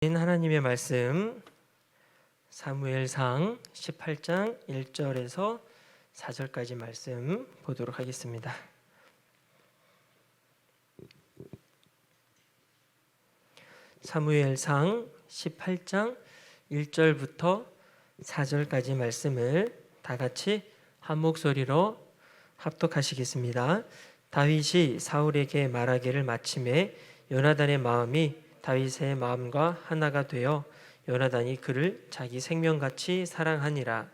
하나님의 말씀 사무엘상 18장 1절에서 4절까지 말씀 보도록 하겠습니다. 사무엘상 18장 1절부터 4절까지 말씀을 다 같이 한 목소리로 합독하시겠습니다. 다윗이 사울에게 말하기를 마침에 요나단의 마음이 다윗의 마음과 하나가 되어 요나단이 그를 자기 생명같이 사랑하니라.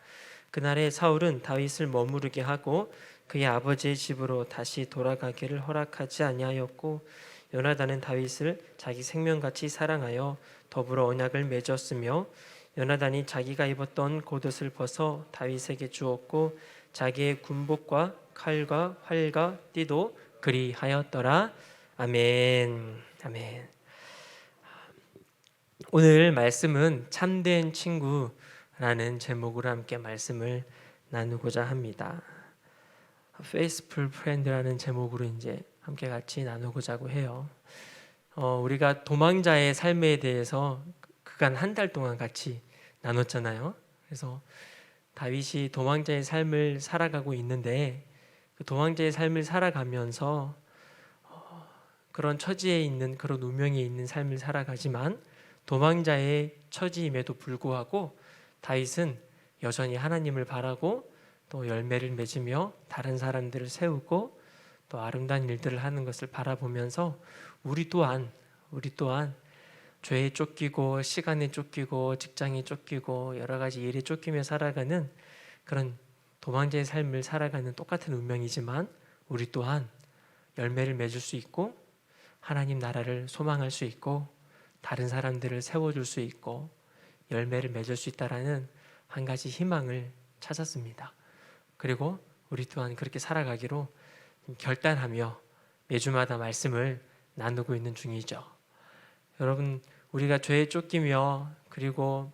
그날에 사울은 다윗을 머무르게 하고 그의 아버지의 집으로 다시 돌아가기를 허락하지 아니하였고, 요나단은 다윗을 자기 생명같이 사랑하여 더불어 언약을 맺었으며, 요나단이 자기가 입었던 겉옷을 벗어 다윗에게 주었고 자기의 군복과 칼과 활과 띠도 그리하였더라. 아멘. 아멘. 오늘 말씀은 참된 친구라는 제목으로 함께 말씀을 나누고자 합니다. Faithful Friend라는 제목으로 이제 함께 같이 나누고자 해요. 우리가 도망자의 삶에 대해서 그간 한 달 동안 같이 나눴잖아요. 그래서 다윗이 도망자의 삶을 살아가고 있는데, 그 도망자의 삶을 살아가면서 그런 처지에 있는, 그런 운명에 있는 삶을 살아가지만 도망자의 처지임에도 불구하고 다윗은 여전히 하나님을 바라고 또 열매를 맺으며 다른 사람들을 세우고 또 아름다운 일들을 하는 것을 바라보면서 우리 또한 죄에 쫓기고 시간에 쫓기고 직장에 쫓기고 여러 가지 일에 쫓기며 살아가는 그런 도망자의 삶을 살아가는 똑같은 운명이지만, 우리 또한 열매를 맺을 수 있고 하나님 나라를 소망할 수 있고 다른 사람들을 세워줄 수 있고 열매를 맺을 수 있다라는 한 가지 희망을 찾았습니다. 그리고 우리 또한 그렇게 살아가기로 결단하며 매주마다 말씀을 나누고 있는 중이죠. 여러분, 우리가 죄에 쫓기며 그리고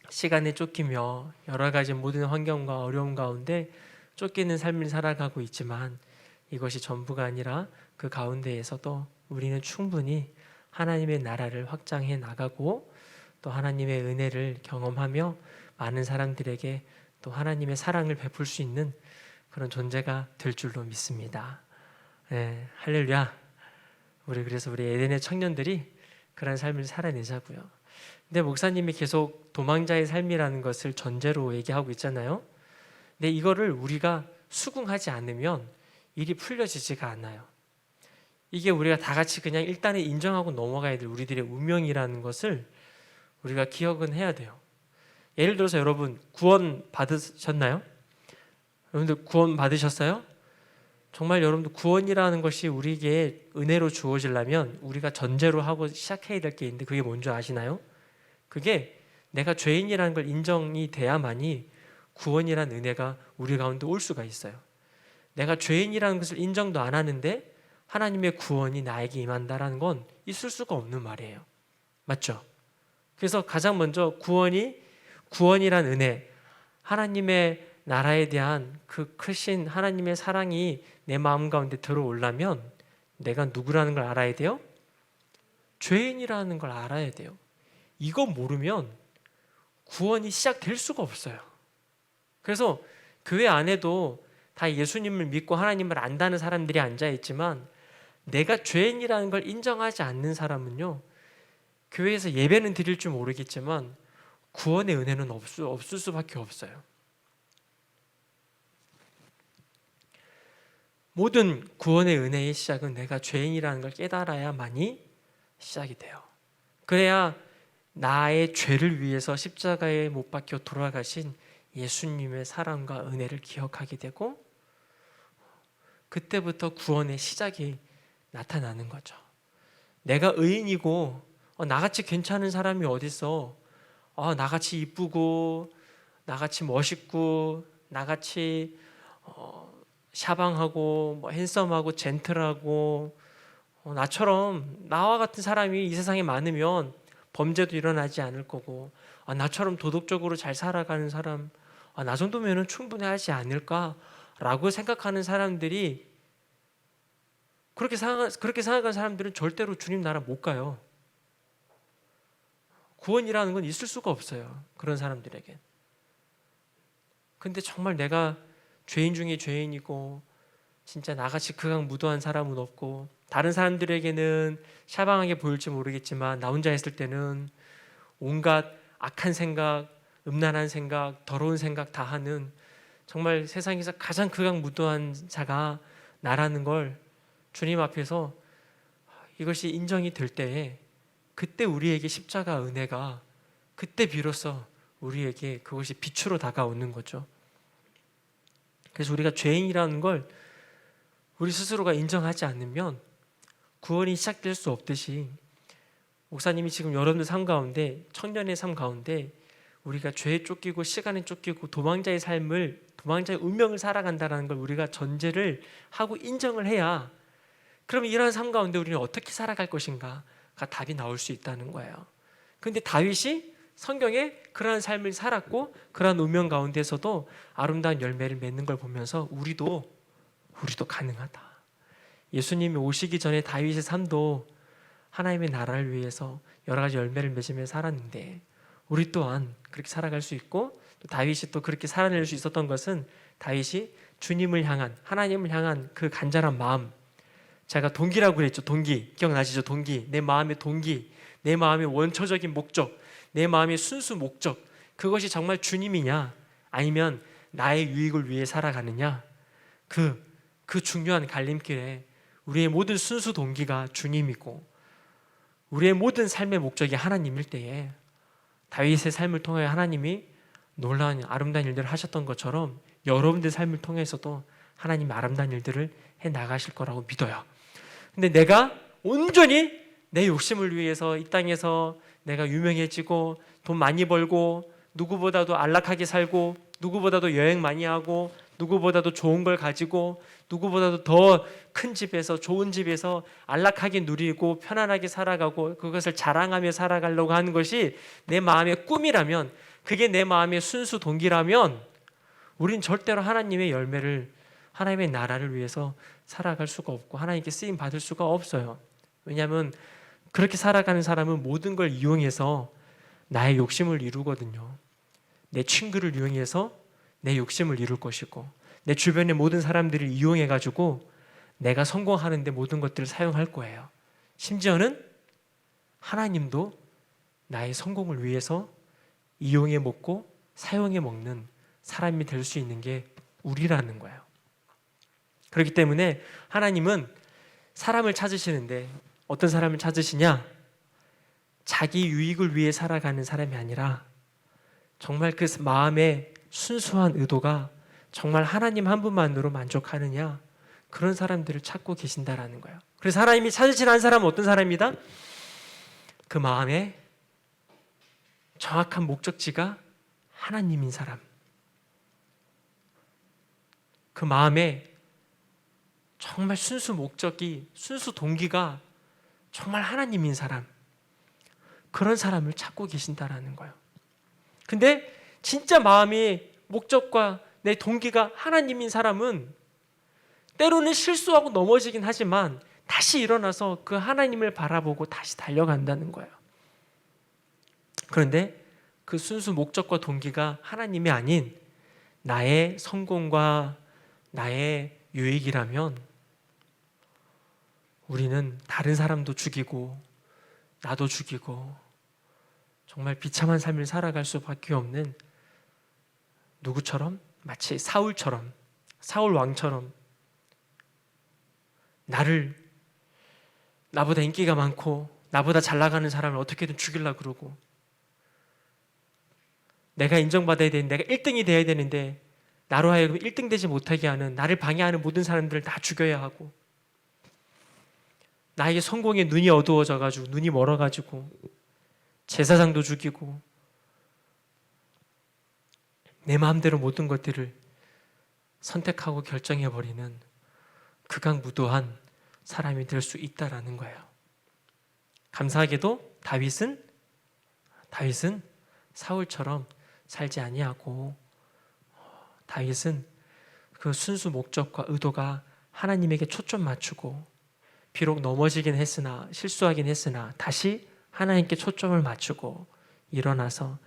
시간에 쫓기며 여러 가지 모든 환경과 어려움 가운데 쫓기는 삶을 살아가고 있지만, 이것이 전부가 아니라 그 가운데에서도 우리는 충분히 하나님의 나라를 확장해 나가고 또 하나님의 은혜를 경험하며 많은 사람들에게 또 하나님의 사랑을 베풀 수 있는 그런 존재가 될 줄로 믿습니다. 네, 할렐루야. 그래서 우리 에덴의 청년들이 그런 삶을 살아내자고요. 근데 목사님이 계속 도망자의 삶이라는 것을 전제로 얘기하고 있잖아요. 근데 이거를 우리가 수긍하지 않으면 일이 풀려지지가 않아요. 이게 우리가 다 같이 그냥 일단은 인정하고 넘어가야 될 우리들의 운명이라는 것을 우리가 기억은 해야 돼요. 예를 들어서 여러분 구원 받으셨나요? 여러분들 구원 받으셨어요? 정말 여러분들 구원이라는 것이 우리에게 은혜로 주어지려면 우리가 전제로 하고 시작해야 될 게 있는데, 그게 뭔지 아시나요? 그게 내가 죄인이라는 걸 인정이 돼야만이 구원이라는 은혜가 우리 가운데 올 수가 있어요. 내가 죄인이라는 것을 인정도 안 하는데 하나님의 구원이 나에게 임한다라는 건 있을 수가 없는 말이에요. 맞죠? 그래서 가장 먼저 구원이란 은혜, 하나님의 나라에 대한 그 크신 하나님의 사랑이 내 마음 가운데 들어오려면 내가 누구라는 걸 알아야 돼요? 죄인이라는 걸 알아야 돼요. 이거 모르면 구원이 시작될 수가 없어요. 그래서 교회 안에도 다 예수님을 믿고 하나님을 안다는 사람들이 앉아있지만, 내가 죄인이라는 걸 인정하지 않는 사람은요, 교회에서 예배는 드릴 줄 모르겠지만 구원의 은혜는 없을 수밖에 없어요. 모든 구원의 은혜의 시작은 내가 죄인이라는 걸 깨달아야만이 시작이 돼요. 그래야 나의 죄를 위해서 십자가에 못 박혀 돌아가신 예수님의 사랑과 은혜를 기억하게 되고, 그때부터 구원의 시작이 나타나는 거죠. 내가 의인이고 나같이 괜찮은 사람이 어딨어. 나같이 이쁘고 나같이 멋있고 나같이 샤방하고 핸섬하고 젠틀하고 나처럼 나와 같은 사람이 이 세상에 많으면 범죄도 일어나지 않을 거고, 나처럼 도덕적으로 잘 살아가는 사람, 나 정도면 충분하지 않을까라고 생각하는 사람들이, 그렇게 생각하는 사람들은 절대로 주님 나라 못 가요. 구원이라는 건 있을 수가 없어요. 그런 사람들에게. 근데 정말 내가 죄인 중에 죄인이고 진짜 나같이 극악무도한 사람은 없고 다른 사람들에게는 샤방하게 보일지 모르겠지만 나 혼자 있을 때는 온갖 악한 생각, 음란한 생각, 더러운 생각 다 하는 정말 세상에서 가장 극악무도한 자가 나라는 걸 주님 앞에서 이것이 인정이 될 때에 그때 우리에게 십자가 은혜가 그때 비로소 우리에게 그것이 빛으로 다가오는 거죠. 그래서 우리가 죄인이라는 걸 우리 스스로가 인정하지 않으면 구원이 시작될 수 없듯이 목사님이 지금 여러분들 삶 가운데 청년의 삶 가운데 우리가 죄에 쫓기고 시간에 쫓기고 도망자의 운명을 살아간다는 걸 우리가 전제를 하고 인정을 해야 그럼 이러한 삶 가운데 우리는 어떻게 살아갈 것인가가 답이 나올 수 있다는 거예요. 그런데 다윗이 성경에 그러한 삶을 살았고 그러한 운명 가운데서도 아름다운 열매를 맺는 걸 보면서 우리도 가능하다. 예수님이 오시기 전에 다윗의 삶도 하나님의 나라를 위해서 여러 가지 열매를 맺으며 살았는데 우리 또한 그렇게 살아갈 수 있고 또 다윗이 또 그렇게 살아낼 수 있었던 것은 다윗이 주님을 향한 하나님을 향한 그 간절한 마음, 제가 동기라고 그랬죠. 동기 기억나시죠? 동기, 내 마음의 동기, 내 마음의 원초적인 목적, 내 마음의 순수 목적, 그것이 정말 주님이냐 아니면 나의 유익을 위해 살아가느냐, 그 중요한 갈림길에 우리의 모든 순수 동기가 주님이고 우리의 모든 삶의 목적이 하나님일 때에 다윗의 삶을 통해 하나님이 놀라운 아름다운 일들을 하셨던 것처럼 여러분들 삶을 통해서도 하나님이 아름다운 일들을 해 나가실 거라고 믿어요. 근데 내가 온전히 내 욕심을 위해서 이 땅에서 내가 유명해지고 돈 많이 벌고 누구보다도 안락하게 살고 누구보다도 여행 많이 하고 누구보다도 좋은 걸 가지고 누구보다도 더 큰 집에서 좋은 집에서 안락하게 누리고 편안하게 살아가고 그것을 자랑하며 살아가려고 하는 것이 내 마음의 꿈이라면, 그게 내 마음의 순수 동기라면 우린 절대로 하나님의 열매를, 하나님의 나라를 위해서 살아갈 수가 없고 하나님께 쓰임 받을 수가 없어요. 왜냐하면 그렇게 살아가는 사람은 모든 걸 이용해서 나의 욕심을 이루거든요. 내 친구를 이용해서 내 욕심을 이룰 것이고 내 주변의 모든 사람들을 이용해가지고 내가 성공하는데 모든 것들을 사용할 거예요. 심지어는 하나님도 나의 성공을 위해서 이용해 먹고 사용해 먹는 사람이 될 수 있는 게 우리라는 거예요. 그렇기 때문에 하나님은 사람을 찾으시는데 어떤 사람을 찾으시냐? 자기 유익을 위해 살아가는 사람이 아니라 정말 그 마음의 순수한 의도가 정말 하나님 한 분만으로 만족하느냐, 그런 사람들을 찾고 계신다라는 거예요. 그래서 하나님이 찾으신 한 사람은 어떤 사람이다? 그 마음의 정확한 목적지가 하나님인 사람, 그 마음에 정말 순수 목적이, 순수 동기가 정말 하나님인 사람, 그런 사람을 찾고 계신다라는 거예요. 근데 진짜 마음이 목적과 내 동기가 하나님인 사람은 때로는 실수하고 넘어지긴 하지만 다시 일어나서 그 하나님을 바라보고 다시 달려간다는 거예요. 그런데 그 순수 목적과 동기가 하나님이 아닌 나의 성공과 나의 유익이라면 우리는 다른 사람도 죽이고 나도 죽이고 정말 비참한 삶을 살아갈 수밖에 없는, 누구처럼? 마치 사울처럼, 사울 왕처럼 나보다 인기가 많고 나보다 잘 나가는 사람을 어떻게든 죽이려고 그러고, 내가 인정받아야 되는데, 내가 1등이 돼야 되는데 나로 하여금 1등 되지 못하게 하는, 나를 방해하는 모든 사람들을 다 죽여야 하고, 나에게 성공에 눈이 어두워져가지고 눈이 멀어가지고 제사장도 죽이고 내 마음대로 모든 것들을 선택하고 결정해버리는 극악무도한 사람이 될 수 있다라는 거예요. 감사하게도 다윗은 사울처럼 살지 아니하고, 다윗은 그 순수 목적과 의도가 하나님에게 초점 맞추고, 비록 넘어지긴 했으나 실수하긴 했으나 다시 하나님께 초점을 맞추고 일어나서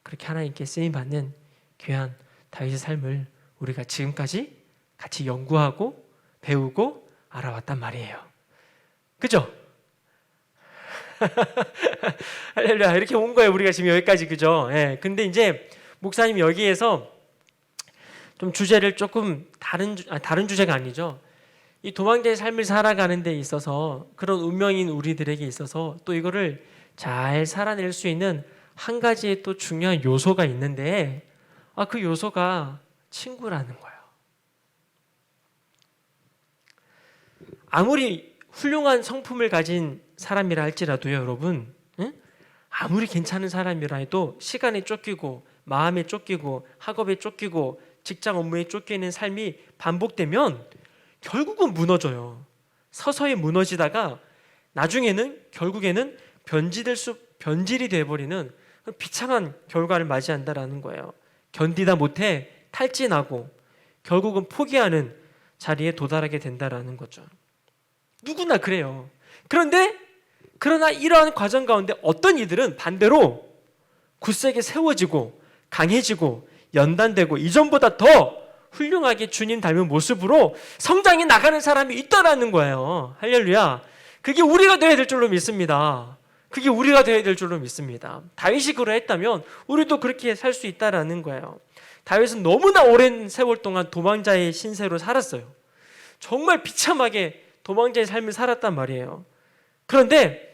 그렇게 하나님께 쓰임 받는 귀한 다윗의 삶을 우리가 지금까지 같이 연구하고 배우고 알아왔단 말이에요. 그죠? 할렐루야. 이렇게 온 거예요. 우리가 지금 여기까지. 그죠? 예. 근데 이제 목사님이 여기에서 좀 주제를 조금 다른 주제가 아니죠. 이 도망자의 삶을 살아가는 데 있어서 그런 운명인 우리들에게 있어서 또 이거를 잘 살아낼 수 있는 한 가지의 또 중요한 요소가 있는데 그 요소가 친구라는 거예요. 아무리 훌륭한 성품을 가진 사람이라 할지라도요, 여러분, 아무리 괜찮은 사람이라 해도 시간에 쫓기고 마음에 쫓기고 학업에 쫓기고 직장 업무에 쫓기는 삶이 반복되면 결국은 무너져요. 서서히 무너지다가 나중에는 결국에는 변질이 되어버리는 비참한 결과를 맞이한다라는 거예요. 견디다 못해 탈진하고 결국은 포기하는 자리에 도달하게 된다라는 거죠. 누구나 그래요. 그러나 이러한 과정 가운데 어떤 이들은 반대로 굳세게 세워지고 강해지고 연단되고 이전보다 더 훌륭하게 주님 닮은 모습으로 성장해 나가는 사람이 있다라는 거예요. 할렐루야. 그게 우리가 되어야 될 줄로 믿습니다. 그게 우리가 되어야 될 줄로 믿습니다. 다윗이 그러했다면 우리도 그렇게 살 수 있다라는 거예요. 다윗은 너무나 오랜 세월 동안 도망자의 신세로 살았어요. 정말 비참하게 도망자의 삶을 살았단 말이에요. 그런데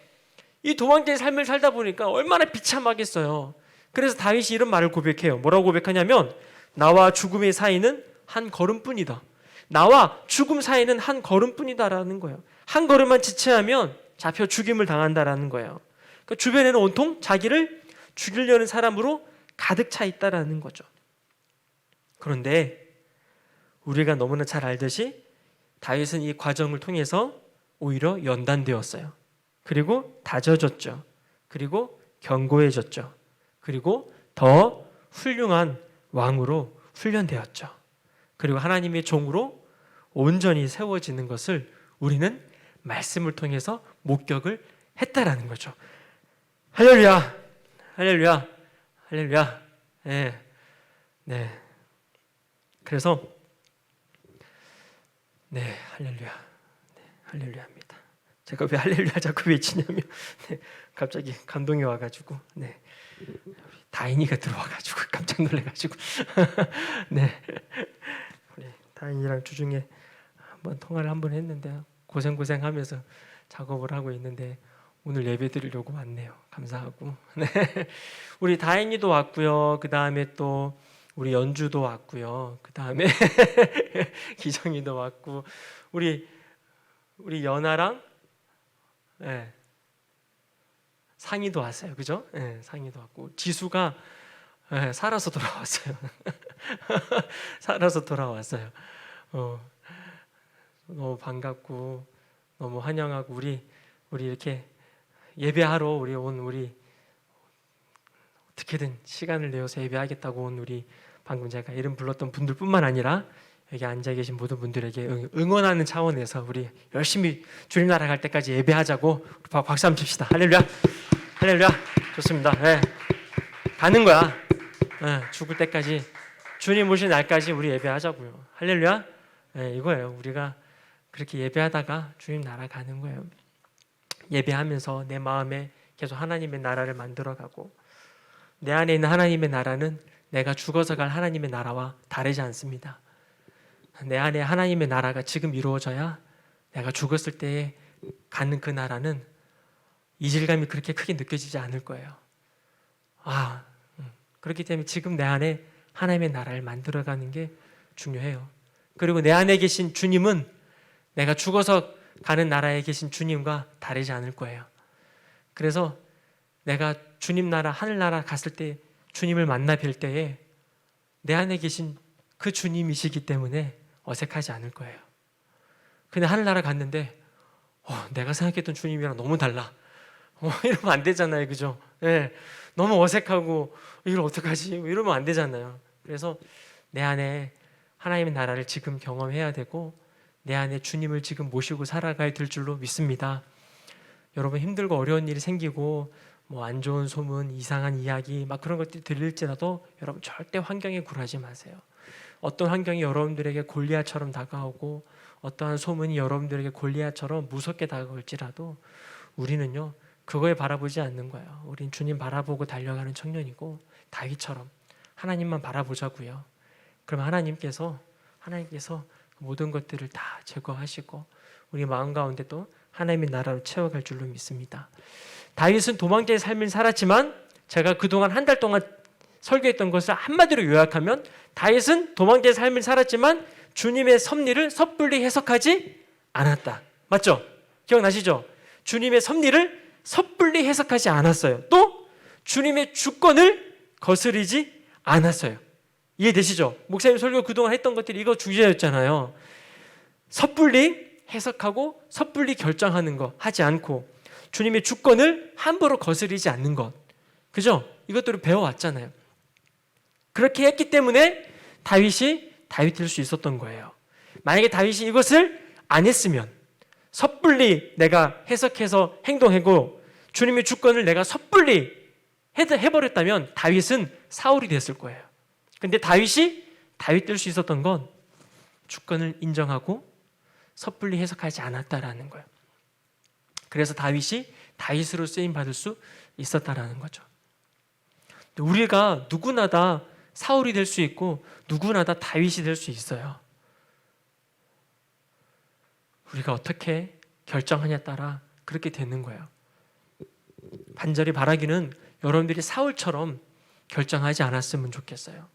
이 도망자의 삶을 살다 보니까 얼마나 비참하겠어요. 그래서 다윗이 이런 말을 고백해요. 뭐라고 고백하냐면 나와 죽음의 사이는 한 걸음뿐이다. 나와 죽음 사이는 한 걸음뿐이다라는 거예요. 한 걸음만 지체하면 잡혀 죽임을 당한다라는 거예요. 그 주변에는 온통 자기를 죽이려는 사람으로 가득 차 있다라는 거죠. 그런데 우리가 너무나 잘 알듯이 다윗은 이 과정을 통해서 오히려 연단되었어요. 그리고 다져졌죠. 그리고 견고해졌죠. 그리고 더 훌륭한 왕으로 훈련되었죠. 그리고 하나님의 종으로 온전히 세워지는 것을 우리는 말씀을 통해서 목격을 했다라는 거죠. 할렐루야, 할렐루야, 할렐루야. 네, 네. 그래서 네, 할렐루야, 네, 할렐루야입니다. 제가 왜 할렐루야 자꾸 외치냐면 갑자기 감동이 와가지고 다인이가 들어와가지고 깜짝 놀래가지고 네, 우리 다인이랑 주중에 한번 통화를 한번 했는데 고생하면서 작업을 하고 있는데 오늘 예배 드리려고 왔네요. 감사하고 네, 우리 다인이도 왔고요. 그 다음에 또 우리 연주도 왔고요. 그 다음에 기정이도 왔고 우리 연아랑 상이도 왔어요. 그죠? 상이도 왔고 지수가 살아서 돌아왔어요. 살아서 돌아왔어요. 너무 반갑고 너무 환영하고 우리 이렇게 예배하러 우리 어떻게든 시간을 내어서 예배하겠다고 온 우리 방금 제가 이름 불렀던 분들뿐만 아니라 여기 앉아 계신 모든 분들에게 응원하는 차원에서 우리 열심히 주님 나라 갈 때까지 예배하자고 박수 한번 칩시다. 할렐루야, 할렐루야. 좋습니다. 가는 거야. 죽을 때까지 주님 오신 날까지 우리 예배하자고요. 할렐루야. 이거예요. 우리가 그렇게 예배하다가 주님 나라 가는 거예요. 예배하면서 내 마음에 계속 하나님의 나라를 만들어가고 내 안에 있는 하나님의 나라는 내가 죽어서 갈 하나님의 나라와 다르지 않습니다. 내 안에 하나님의 나라가 지금 이루어져야 내가 죽었을 때에 가는 그 나라는 이질감이 그렇게 크게 느껴지지 않을 거예요. 그렇기 때문에 지금 내 안에 하나님의 나라를 만들어가는 게 중요해요. 그리고 내 안에 계신 주님은 내가 죽어서 가는 나라에 계신 주님과 다르지 않을 거예요. 그래서 내가 주님 나라, 하늘나라 갔을 때 주님을 만나 뵐 때에 내 안에 계신 그 주님이시기 때문에 어색하지 않을 거예요. 근데 하늘나라 갔는데 내가 생각했던 주님이랑 너무 달라. 이러면 안 되잖아요. 그죠? 너무 어색하고 이걸 어떡하지? 이러면 안 되잖아요. 그래서 내 안에 하나님의 나라를 지금 경험해야 되고 내 안에 주님을 지금 모시고 살아가야 될 줄로 믿습니다. 여러분 힘들고 어려운 일이 생기고 뭐 안 좋은 소문, 이상한 이야기 막 그런 것들이 들릴지라도 여러분 절대 환경에 굴하지 마세요. 어떤 환경이 여러분들에게 골리앗처럼 다가오고 어떠한 소문이 여러분들에게 골리앗처럼 무섭게 다가올지라도 우리는요 그거에 바라보지 않는 거예요. 우린 주님 바라보고 달려가는 청년이고 다윗처럼 하나님만 바라보자고요. 그럼 하나님께서 모든 것들을 다 제거하시고 우리 마음 가운데 또 하나님의 나라로 채워갈 줄로 믿습니다. 다윗은 도망자의 삶을 살았지만 제가 그동안 한 달 동안 설교했던 것을 한마디로 요약하면 다윗은 도망자의 삶을 살았지만 주님의 섭리를 섣불리 해석하지 않았다. 맞죠? 기억나시죠? 주님의 섭리를 섣불리 해석하지 않았어요. 또 주님의 주권을 거스르지 않았어요. 이해되시죠? 목사님 설교 그동안 했던 것들이 이거 주제였잖아요. 섣불리 해석하고 섣불리 결정하는 거 하지 않고 주님의 주권을 함부로 거스르지 않는 것. 그죠? 이것들을 배워왔잖아요. 그렇게 했기 때문에 다윗이 될 수 있었던 거예요. 만약에 다윗이 이것을 안 했으면 섣불리 내가 해석해서 행동하고 주님의 주권을 내가 섣불리 해버렸다면 다윗은 사울이 됐을 거예요. 근데 다윗이 다윗 될 수 있었던 건 주권을 인정하고 섣불리 해석하지 않았다라는 거예요. 그래서 다윗이 다윗으로 쓰임 받을 수 있었다라는 거죠. 우리가 누구나 다 사울이 될 수 있고 누구나 다 다윗이 될 수 있어요. 우리가 어떻게 결정하냐에 따라 그렇게 되는 거예요. 간절히 바라기는 여러분들이 사울처럼 결정하지 않았으면 좋겠어요.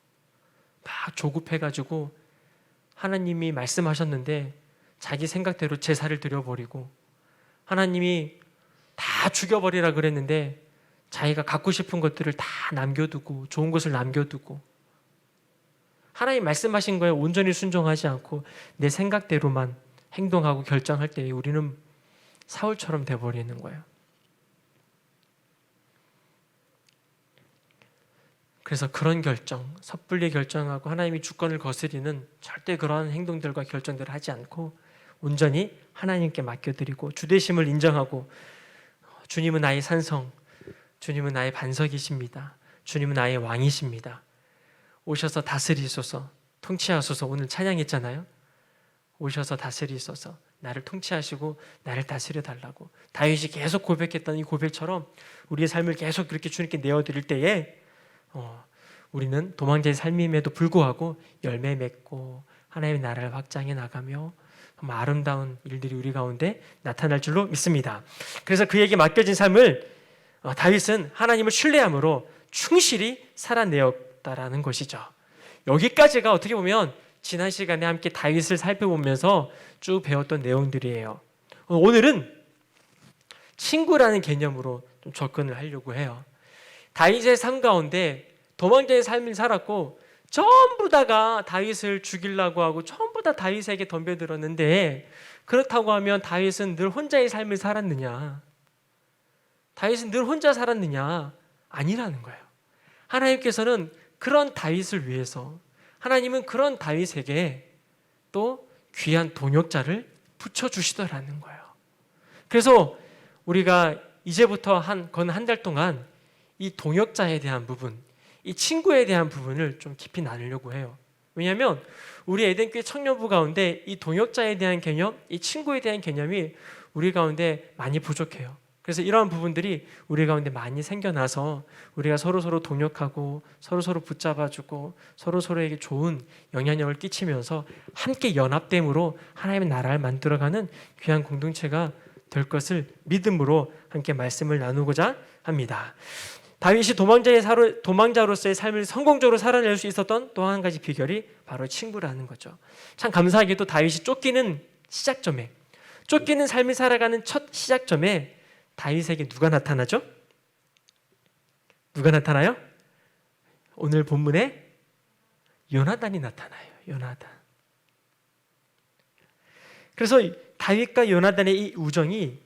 막 조급해가지고 하나님이 말씀하셨는데 자기 생각대로 제사를 드려버리고 하나님이 다 죽여버리라 그랬는데 자기가 갖고 싶은 것들을 다 남겨두고 좋은 것을 남겨두고 하나님 말씀하신 거에 온전히 순종하지 않고 내 생각대로만 행동하고 결정할 때 우리는 사울처럼 돼버리는 거예요. 그래서 그런 결정, 섣불리 결정하고 하나님이 주권을 거스리는 절대 그러한 행동들과 결정들을 하지 않고 온전히 하나님께 맡겨드리고 주되심을 인정하고 주님은 나의 산성, 주님은 나의 반석이십니다. 주님은 나의 왕이십니다. 오셔서 다스리소서, 통치하소서. 오늘 찬양했잖아요. 오셔서 다스리소서, 나를 통치하시고 나를 다스려 달라고. 다윗이 계속 고백했던 이 고백처럼 우리의 삶을 계속 그렇게 주님께 내어드릴 때에 우리는 도망자의 삶임에도 불구하고 열매 맺고 하나님의 나라를 확장해 나가며 아름다운 일들이 우리 가운데 나타날 줄로 믿습니다. 그래서 그에게 맡겨진 삶을 다윗은 하나님을 신뢰함으로 충실히 살아내었다라는 것이죠. 여기까지가 어떻게 보면 지난 시간에 함께 다윗을 살펴보면서 쭉 배웠던 내용들이에요. 오늘은 친구라는 개념으로 좀 접근을 하려고 해요. 다윗의 삶 가운데 도망자의 삶을 살았고 전부 다가 다윗을 죽이려고 하고 전부 다 다윗에게 덤벼들었는데 그렇다고 하면 다윗은 늘 혼자의 삶을 살았느냐? 다윗은 늘 혼자 살았느냐? 아니라는 거예요. 하나님께서는 그런 다윗을 위해서 하나님은 그런 다윗에게 또 귀한 동역자를 붙여주시더라는 거예요. 그래서 우리가 이제부터 한 달 동안 이 동역자에 대한 부분, 이 친구에 대한 부분을 좀 깊이 나누려고 해요. 왜냐하면 우리 에덴교회 청년부 가운데 이 동역자에 대한 개념, 이 친구에 대한 개념이 우리 가운데 많이 부족해요. 그래서 이러한 부분들이 우리 가운데 많이 생겨나서 우리가 서로서로 동역하고 서로서로 붙잡아주고 서로서로에게 좋은 영향력을 끼치면서 함께 연합됨으로 하나님의 나라를 만들어가는 귀한 공동체가 될 것을 믿음으로 함께 말씀을 나누고자 합니다. 다윗이 도망자로서의 삶을 성공적으로 살아낼 수 있었던 또 한 가지 비결이 바로 친구라는 거죠. 참 감사하게도 다윗이 쫓기는 시작점에, 쫓기는 삶을 살아가는 첫 시작점에 다윗에게 누가 나타나죠? 누가 나타나요? 오늘 본문에 요나단이 나타나요. 요나단. 그래서 다윗과 요나단의 이 우정이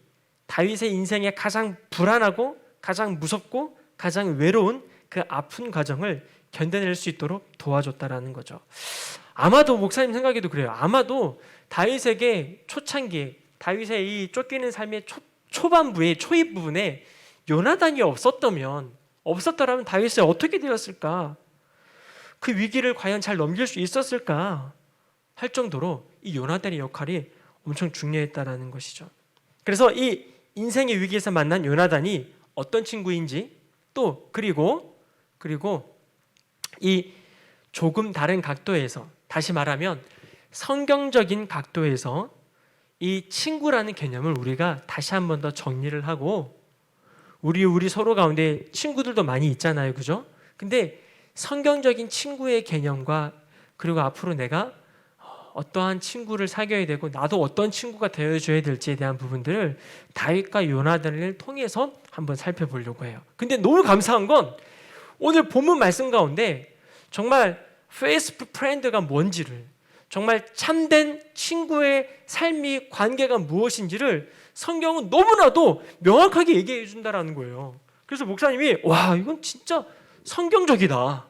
다윗의 인생에 가장 불안하고 가장 무섭고 가장 외로운 그 아픈 과정을 견뎌낼 수 있도록 도와줬다라는 거죠. 아마도 목사님 생각에도 그래요. 아마도 다윗에게 초창기에 다윗의 이 쫓기는 삶의 초반부에 초입 부분에 요나단이 없었더라면 다윗이 어떻게 되었을까? 그 위기를 과연 잘 넘길 수 있었을까? 할 정도로 이 요나단의 역할이 엄청 중요했다라는 것이죠. 그래서 이 인생의 위기에서 만난 요나단이 어떤 친구인지, 또 그리고 이 조금 다른 각도에서, 다시 말하면 성경적인 각도에서 이 친구라는 개념을 우리가 다시 한 번 더 정리를 하고, 우리 서로 가운데 친구들도 많이 있잖아요, 그죠? 근데 성경적인 친구의 개념과, 그리고 앞으로 내가 어떠한 친구를 사귀어야 되고 나도 어떤 친구가 되어줘야 될지에 대한 부분들을 다윗과 요나단을 통해서 한번 살펴보려고 해요. 근데 너무 감사한 건 오늘 본문 말씀 가운데 정말 페이스북 프렌드가 뭔지를, 정말 참된 친구의 삶이, 관계가 무엇인지를 성경은 너무나도 명확하게 얘기해 준다라는 거예요. 그래서 목사님이 와, 이건 진짜 성경적이다.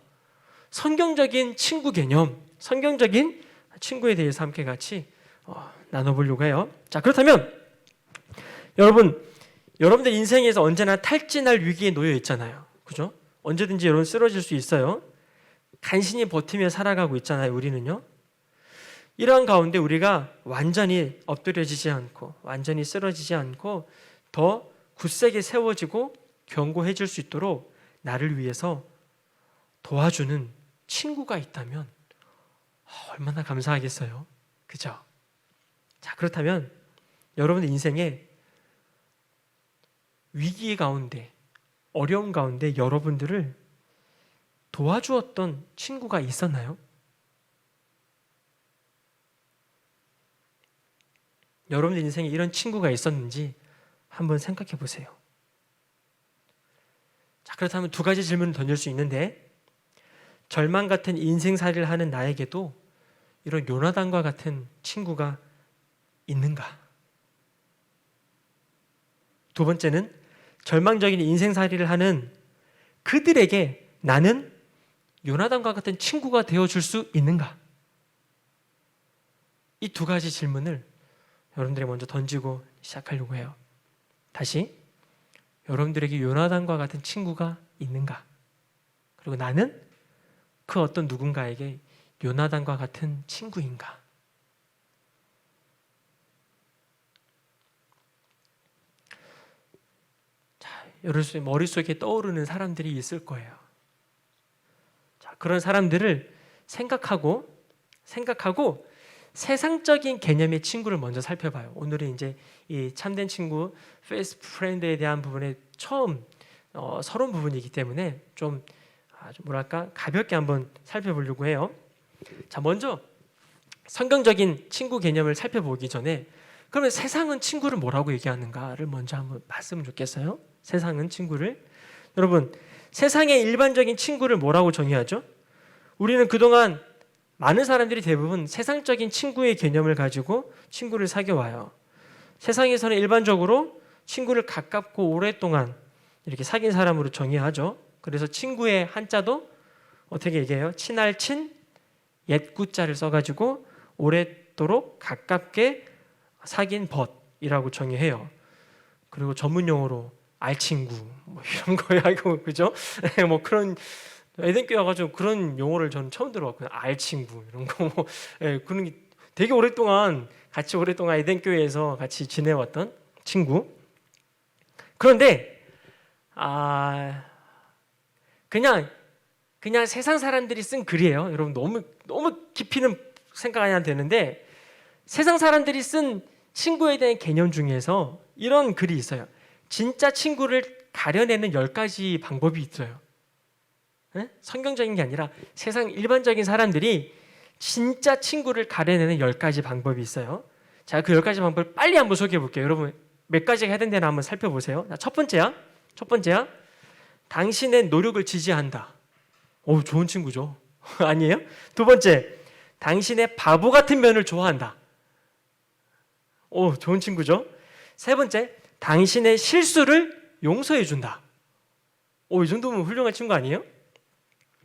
성경적인 친구 개념, 성경적인 친구에 대해서 함께 같이 나눠보려고 해요. 자, 그렇다면 여러분들 인생에서 언제나 탈진할 위기에 놓여 있잖아요, 그죠? 언제든지 여러분 쓰러질 수 있어요. 간신히 버티며 살아가고 있잖아요, 우리는요. 이러한 가운데 우리가 완전히 엎드려지지 않고, 완전히 쓰러지지 않고 더 굳세게 세워지고 견고해질 수 있도록 나를 위해서 도와주는 친구가 있다면 얼마나 감사하겠어요, 그죠? 자, 그렇다면 여러분의 인생에 위기 가운데, 어려움 가운데 여러분들을 도와주었던 친구가 있었나요? 여러분들 인생에 이런 친구가 있었는지 한번 생각해 보세요. 자, 그렇다면 두 가지 질문을 던질 수 있는데, 절망 같은 인생살이를 하는 나에게도 이런 요나단과 같은 친구가 있는가? 두 번째는, 절망적인 인생살이를 하는 그들에게 나는 요나단과 같은 친구가 되어줄 수 있는가? 이 두 가지 질문을 여러분들이 먼저 던지고 시작하려고 해요. 다시, 여러분들에게 요나단과 같은 친구가 있는가? 그리고 나는 그 어떤 누군가에게 요나단과 같은 친구인가? 자, 여러분 머릿속에 떠오르는 사람들이 있을 거예요. 자, 그런 사람들을 생각하고 세상적인 개념의 친구를 먼저 살펴봐요. 오늘은 이제 이 참된 친구, 페이스북 프렌드에 대한 부분에 처음 서론 부분이기 때문에 좀 뭐랄까 가볍게 한번 살펴보려고 해요. 자, 먼저 성경적인 친구 개념을 살펴보기 전에, 그러면 세상은 친구를 뭐라고 얘기하는가를 먼저 한번 봤으면 좋겠어요. 세상은 친구를, 여러분 세상의 일반적인 친구를 뭐라고 정의하죠? 우리는 그동안 많은 사람들이 대부분 세상적인 친구의 개념을 가지고 친구를 사귀어와요. 세상에서는 일반적으로 친구를 가깝고 오랫동안 이렇게 사귄 사람으로 정의하죠. 그래서 친구의 한자도 어떻게 얘기해요? 친할 친, 옛구자를 써가지고 오랫도록 가깝게 사귄 벗이라고 정의해요. 그리고 전문 용어로 알친구 뭐 이런 거야, 그죠? 뭐 그런 에덴교회 와가지고 그런 용어를 저는 처음 들어봤거든요. 알친구 이런 거 뭐 그런 게 되게 오랫동안 에덴교회에서 같이 지내왔던 친구. 그런데 그냥 세상 사람들이 쓴 글이에요. 여러분 너무 깊이는 생각 안 해도 되는데, 세상 사람들이 쓴 친구에 대한 개념 중에서 이런 글이 있어요. 진짜 친구를 가려내는 10가지 방법이 있어요. 네? 성경적인 게 아니라 세상 일반적인 사람들이 진짜 친구를 가려내는 10가지 방법이 있어요. 자, 그 10가지 방법을 빨리 한번 소개해 볼게요. 여러분 몇 가지가 해당되나 한번 살펴보세요. 자, 첫 번째야. 당신의 노력을 지지한다. 오, 좋은 친구죠. 아니에요? 두 번째, 당신의 바보 같은 면을 좋아한다. 오, 좋은 친구죠. 세 번째, 당신의 실수를 용서해 준다. 오, 이 정도면 훌륭한 친구 아니에요?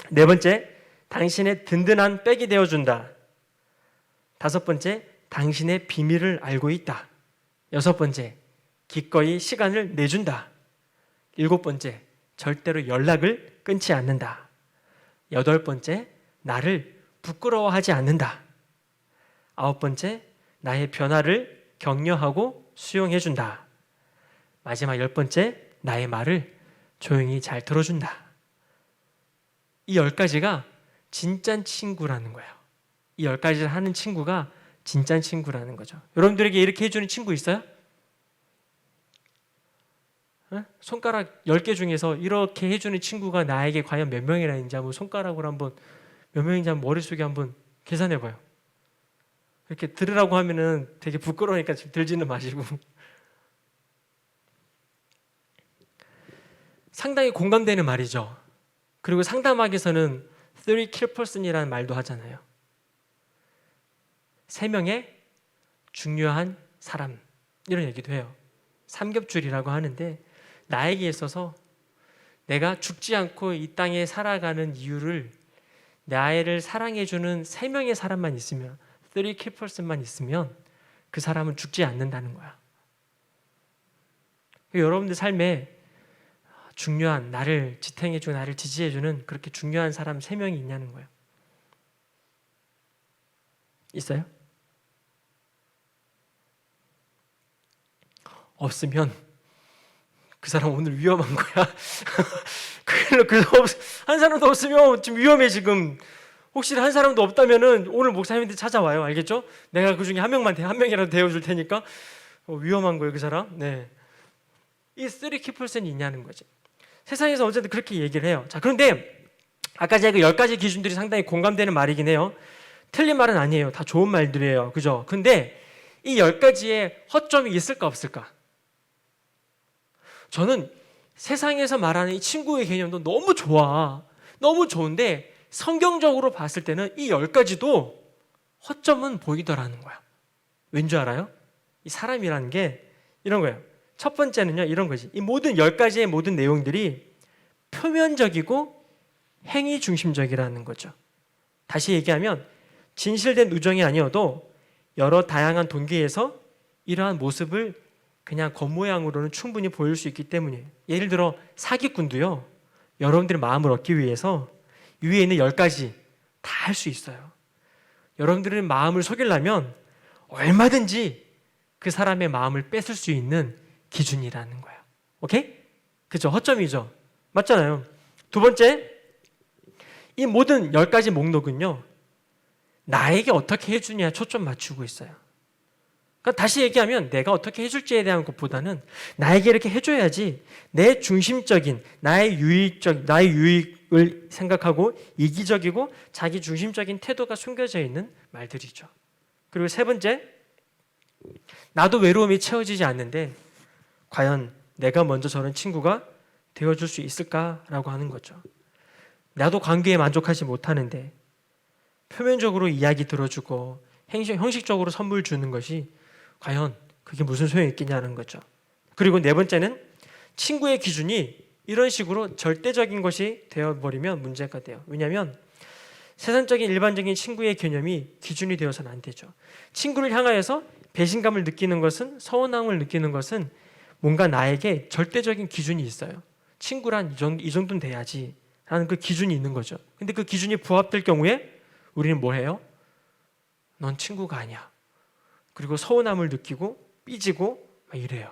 네 번째, 당신의 든든한 백이 되어준다. 다섯 번째, 당신의 비밀을 알고 있다. 여섯 번째, 기꺼이 시간을 내준다. 7번째, 절대로 연락을 끊지 않는다. 8번째, 나를 부끄러워하지 않는다. 9번째, 나의 변화를 격려하고 수용해준다. 마지막 10번째, 나의 말을 조용히 잘 들어준다. 이 10가지가 진짜 친구라는 거예요. 이 10가지를 하는 친구가 진짜 친구라는 거죠. 여러분들에게 이렇게 해주는 친구 있어요? 손가락 10개 중에서 이렇게 해주는 친구가 나에게 과연 몇 명이나 있는지 한번 손가락으로 한번 몇 명인지 한번 머릿속에 한번 계산해봐요. 이렇게 들으라고 하면은 되게 부끄러우니까 지금 들지는 마시고. 상당히 공감되는 말이죠. 그리고 상담학에서는 3 key person이라는 말도 하잖아요. 3명의 중요한 사람, 이런 얘기도 해요. 삼겹줄이라고 하는데, 나에게 있어서 내가 죽지 않고 이 땅에 살아가는 이유를 나를 사랑해주는 3명의 사람만 있으면, 3 key person만 있으면 그 사람은 죽지 않는다는 거야. 여러분들 삶에 중요한, 나를 지탱해주고 나를 지지해주는 그렇게 중요한 사람 3명이 있냐는 거예요. 있어요? 없으면 그 사람 오늘 위험한 거야. 한 사람도 없으면 지금 위험해. 지금 혹시 한 사람도 없다면은 오늘 목사님한테 찾아와요. 알겠죠? 내가 그 중에 한 명이라도 데워줄 테니까. 위험한 거예요, 그 사람. 네, 이 3 key person이 있냐는 거지. 세상에서 어쨌든 그렇게 얘기를 해요. 자, 그런데 아까 제가 그 10가지 기준들이 상당히 공감되는 말이긴 해요. 틀린 말은 아니에요. 다 좋은 말들이에요. 그죠? 근데 이 10가지에 허점이 있을까 없을까? 저는 세상에서 말하는 이 친구의 개념도 너무 좋아. 너무 좋은데 성경적으로 봤을 때는 이 10가지도 허점은 보이더라는 거야. 왠지 알아요? 이 사람이라는 게 이런 거예요. 첫 번째는요, 이런 거지. 이 모든 10가지의 모든 내용들이 표면적이고 행위 중심적이라는 거죠. 다시 얘기하면 진실된 우정이 아니어도 여러 다양한 동기에서 이러한 모습을 그냥 겉모양으로는 충분히 보일 수 있기 때문이에요. 예를 들어 사기꾼도요, 여러분들의 마음을 얻기 위해서 위에 있는 10가지 다 할 수 있어요. 여러분들의 마음을 속이려면 얼마든지 그 사람의 마음을 뺏을 수 있는 기준이라는 거예요. 오케이? 그죠? 허점이죠. 맞잖아요. 두 번째, 이 모든 10가지 목록은요, 나에게 어떻게 해주냐 초점 맞추고 있어요. 그러니까 다시 얘기하면 내가 어떻게 해줄지에 대한 것보다는 나에게 이렇게 해줘야지, 내 중심적인 나의 유익을 생각하고 이기적이고 자기 중심적인 태도가 숨겨져 있는 말들이죠. 그리고 세 번째, 나도 외로움이 채워지지 않는데 과연 내가 먼저 저런 친구가 되어줄 수 있을까라고 하는 거죠. 나도 관계에 만족하지 못하는데 표면적으로 이야기 들어주고 형식적으로 선물 주는 것이 과연 그게 무슨 소용이 있겠냐는 거죠. 그리고 네 번째는 친구의 기준이 이런 식으로 절대적인 것이 되어버리면 문제가 돼요. 왜냐하면 세상적인 일반적인 친구의 개념이 기준이 되어서는 안 되죠. 친구를 향하여서 배신감을 느끼는 것은, 서운함을 느끼는 것은 뭔가 나에게 절대적인 기준이 있어요. 친구란 이 정도는 돼야지 하는 그 기준이 있는 거죠. 근데 그 기준이 부합될 경우에 우리는 뭘 해요? 넌 친구가 아니야. 그리고 서운함을 느끼고 삐지고 막 이래요.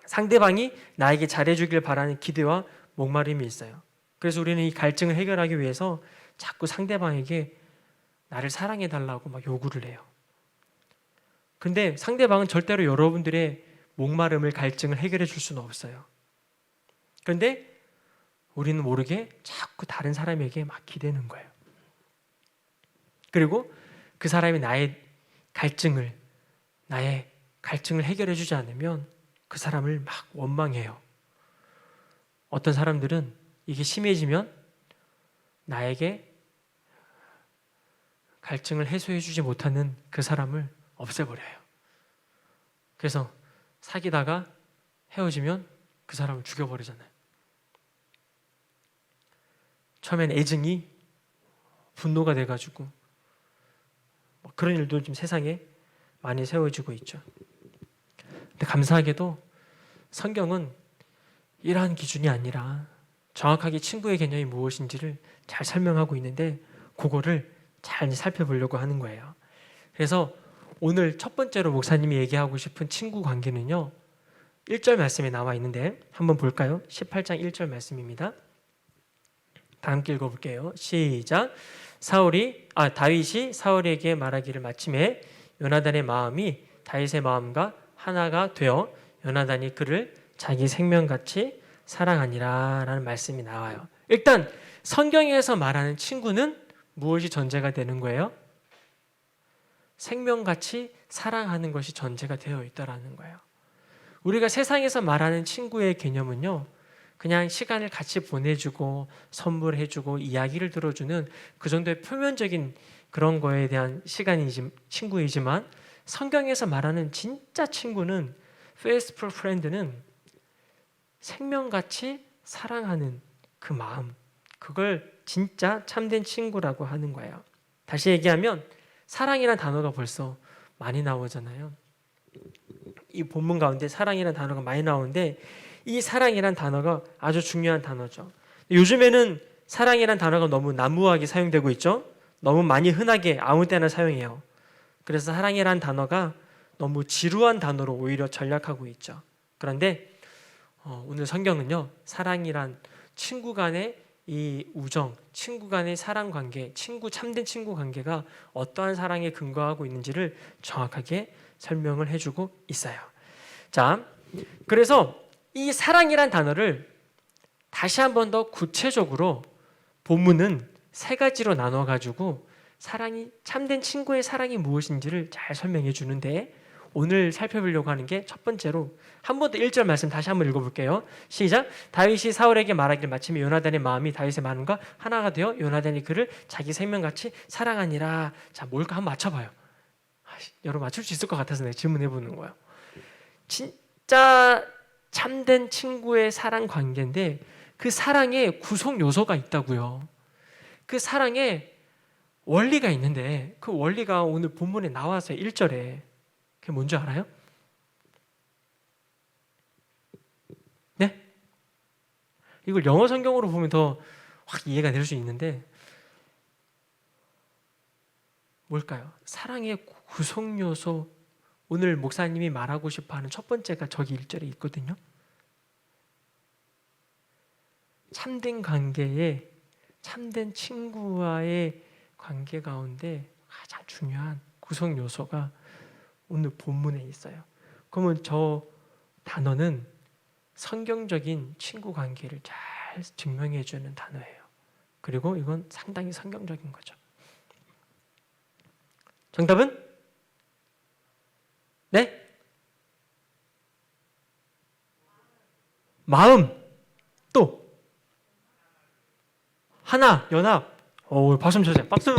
상대방이 나에게 잘해주길 바라는 기대와 목마름이 있어요. 그래서 우리는 이 갈증을 해결하기 위해서 자꾸 상대방에게 나를 사랑해달라고 막 요구를 해요. 근데 상대방은 절대로 여러분들의 목마름을, 갈증을 해결해 줄 수는 없어요. 그런데 우리는 모르게 자꾸 다른 사람에게 막 기대는 거예요. 그리고 그 사람이 나의 갈증을 해결해 주지 않으면 그 사람을 막 원망해요. 어떤 사람들은 이게 심해지면 나에게 갈증을 해소해 주지 못하는 그 사람을 없애버려요. 그래서 사귀다가 헤어지면 그 사람을 죽여버리잖아요. 처음엔 애증이 분노가 돼가지고 그런 일도 지금 세상에 많이 세워지고 있죠. 근데 감사하게도 성경은 이러한 기준이 아니라 정확하게 친구의 개념이 무엇인지를 잘 설명하고 있는데 그거를 잘 살펴보려고 하는 거예요. 그래서 오늘 첫 번째로 목사님이 얘기하고 싶은 친구 관계는요, 1절 말씀에 나와 있는데 한번 볼까요? 18장 1절 말씀입니다. 다 함께 읽어볼게요. 시작. 다윗이 사울에게 말하기를 마침에 요나단의 마음이 다윗의 마음과 하나가 되어 요나단이 그를 자기 생명같이 사랑하니라 라는 말씀이 나와요. 일단 성경에서 말하는 친구는 무엇이 전제가 되는 거예요? 생명같이 사랑하는 것이 전제가 되어 있다라는 거예요. 우리가 세상에서 말하는 친구의 개념은요, 그냥 시간을 같이 보내주고 선물해주고 이야기를 들어주는 그 정도의 표면적인 그런 거에 대한 친구이지만 성경에서 말하는 진짜 친구는 faithful friend는 생명같이 사랑하는 그 마음, 그걸 진짜 참된 친구라고 하는 거예요. 다시 얘기하면 사랑이라는 단어가 벌써 많이 나오잖아요. 이 본문 가운데 사랑이라는 단어가 많이 나오는데 이 사랑이라는 단어가 아주 중요한 단어죠. 요즘에는 사랑이라는 단어가 너무 난무하게 사용되고 있죠. 너무 많이 흔하게 아무 때나 사용해요. 그래서 사랑이라는 단어가 너무 지루한 단어로 오히려 전락하고 있죠. 그런데 오늘 성경은요, 사랑이란 친구 간의 이 우정, 친구 간의 사랑 관계, 참된 친구 관계가 어떠한 사랑에 근거하고 있는지를 정확하게 설명을 해주고 있어요. 자, 그래서 이 사랑이란 단어를 다시 한 번 더 구체적으로 본문은 세 가지로 나눠가지고 참된 친구의 사랑이 무엇인지를 잘 설명해 주는데 오늘 살펴보려고 하는 게 첫 번째로 한 번 더 1절 말씀 다시 한번 읽어볼게요. 시작. 다윗이 사울에게 말하기를 마침에 요나단의 마음이 다윗의 마음과 하나가 되어 요나단이 그를 자기 생명같이 사랑하니라. 자, 뭘까 한번 맞춰봐요. 여러분 맞출 수 있을 것 같아서 내가 질문해 보는 거예요. 진짜 참된 친구의 사랑 관계인데 그 사랑에 구성 요소가 있다고요. 그 사랑에 원리가 있는데 그 원리가 오늘 본문에 나와서 1절에 그게 뭔지 알아요? 네? 이걸 영어 성경으로 보면 더 확 이해가 될 수 있는데 뭘까요? 사랑의 구성 요소, 오늘 목사님이 말하고 싶어하는 첫 번째가 저기 1절에 있거든요. 참된 관계에 참된 친구와의 관계 가운데 가장 중요한 구성 요소가 오늘 본문에 있어요. 그러면 저 단어는 성경적인 친구 관계를 잘 증명해 주는 단어예요. 그리고 이건 상당히 성경적인 거죠. 정답은? 네? 마음. 또 하나, 연합. 박수 쳐주세요. 박수.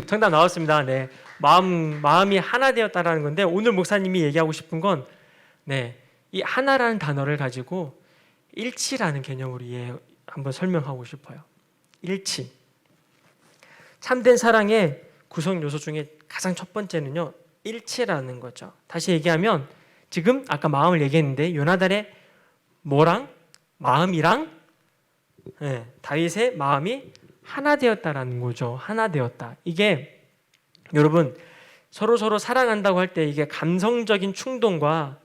정답 나왔습니다. 네, 마음이 하나 되었다라는 건데 오늘 목사님이 얘기하고 싶은 건 이 하나라는 단어를 가지고 일치라는 개념으로 한번 설명하고 싶어요. 일치. 참된 사랑의 구성 요소 중에 가장 첫 번째는요, 일치라는 거죠. 다시 얘기하면 지금 아까 마음을 얘기했는데 요나단의 마음이랑 다윗의 마음이 하나 되었다라는 거죠. 하나 되었다. 이게 여러분 서로 사랑한다고 할 때 이게 감성적인 충동과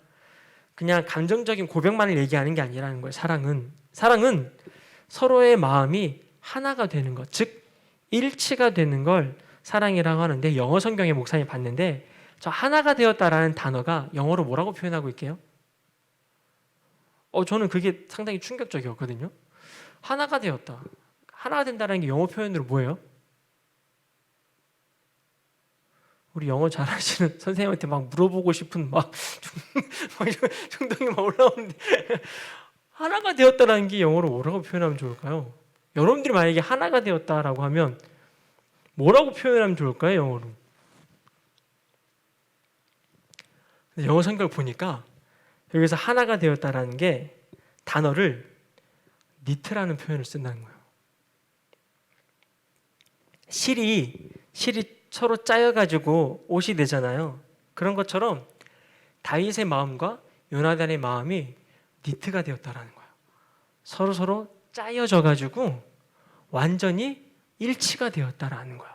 그냥 감정적인 고백만을 얘기하는 게 아니라는 거예요. 사랑은 서로의 마음이 하나가 되는 것, 즉 일치가 되는 걸 사랑이라고 하는데 영어 성경에 목사님이 봤는데 저 하나가 되었다라는 단어가 영어로 뭐라고 표현하고 있게요? 저는 그게 상당히 충격적이었거든요. 하나가 되었다. 하나가 된다는 게 영어 표현으로 뭐예요? 우리 영어 잘하시는 선생님한테 막 물어보고 싶은 막 충동이 막 올라오는데 하나가 되었다라는 게 영어로 뭐라고 표현하면 좋을까요? 여러분들이 만약에 하나가 되었다라고 하면 뭐라고 표현하면 좋을까요? 영어로. 영어 성경을 보니까 여기서 하나가 되었다라는 게 단어를 니트라는 표현을 쓴다는 거예요. 실이 서로 짜여가지고 옷이 되잖아요. 그런 것처럼 다윗의 마음과 요나단의 마음이 니트가 되었다라는 거예요. 서로 짜여져 가지고 완전히 일치가 되었다라는 거예요.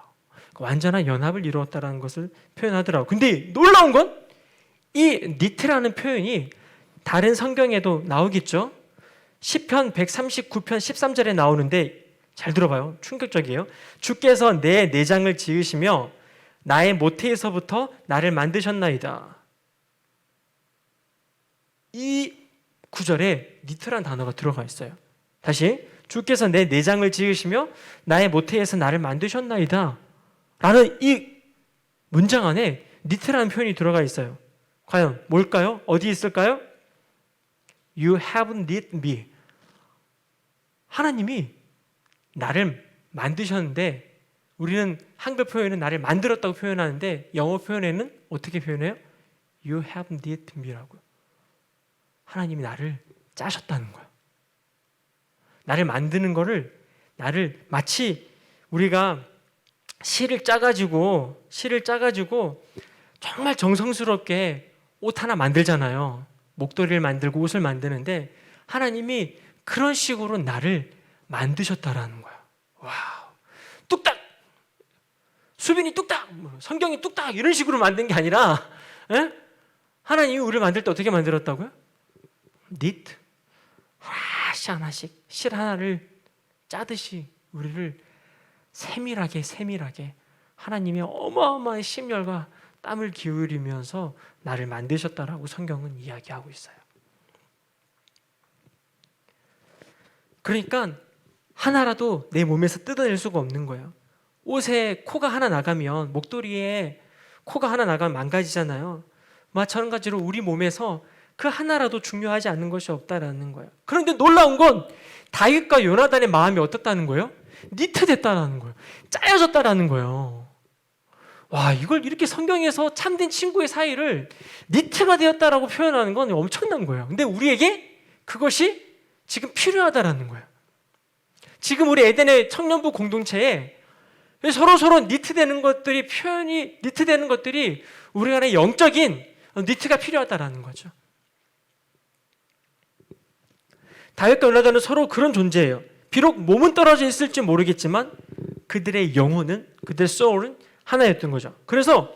완전한 연합을 이루었다라는 것을 표현하더라고요. 근데 놀라운 건 이 니트라는 표현이 다른 성경에도 나오겠죠. 시편 139편 13절에 나오는데 잘 들어봐요. 충격적이에요. 주께서 내 내장을 지으시며 나의 모태에서부터 나를 만드셨나이다. 이 구절에 니트란 단어가 들어가 있어요. 다시, 주께서 내 내장을 지으시며 나의 모태에서 나를 만드셨나이다 라는 이 문장 안에 니트라는 표현이 들어가 있어요. 과연 뭘까요? 어디 있을까요? You have knit me. 하나님이 나를 만드셨는데, 우리는 한글 표현은 나를 만들었다고 표현하는데 영어 표현에는 어떻게 표현해요? You have knit me라고요. 하나님이 나를 짜셨다는 거예요. 나를 만드는 거를, 나를 마치 우리가 실을 짜가지고 정말 정성스럽게 옷 하나 만들잖아요. 목도리를 만들고 옷을 만드는데 하나님이 그런 식으로 나를 만드셨다라는 거야. 와우. 뚝딱! 수빈이 뚝딱! 성경이 뚝딱! 이런 식으로 만든 게 아니라, 하나님이 우리를 만들 때 어떻게 만들었다고요? 니트. 하나씩 실 하나를 짜듯이 우리를 세밀하게 하나님의 어마어마한 심혈과 땀을 기울이면서 나를 만드셨다라고 성경은 이야기하고 있어요. 그러니까 하나라도 내 몸에서 뜯어낼 수가 없는 거예요. 옷에 코가 하나 나가면, 목도리에 코가 하나 나가면 망가지잖아요. 마찬가지로 우리 몸에서 그 하나라도 중요하지 않는 것이 없다라는 거예요. 그런데 놀라운 건 다윗과 요나단의 마음이 어떻다는 거예요? 니트됐다라는 거예요. 짜여졌다라는 거예요. 와, 이걸 이렇게 성경에서 참된 친구의 사이를 니트가 되었다라고 표현하는 건 엄청난 거예요. 근데 우리에게 그것이 지금 필요하다라는 거예요. 지금 우리 에덴의 청년부 공동체에 서로 니트되는 것들이, 표현이 니트되는 것들이 우리 안에 영적인 니트가 필요하다라는 거죠. 다윗과 요나단은 서로 그런 존재예요. 비록 몸은 떨어져 있을지 모르겠지만 그들의 영혼은, 그들의 소울은 하나였던 거죠. 그래서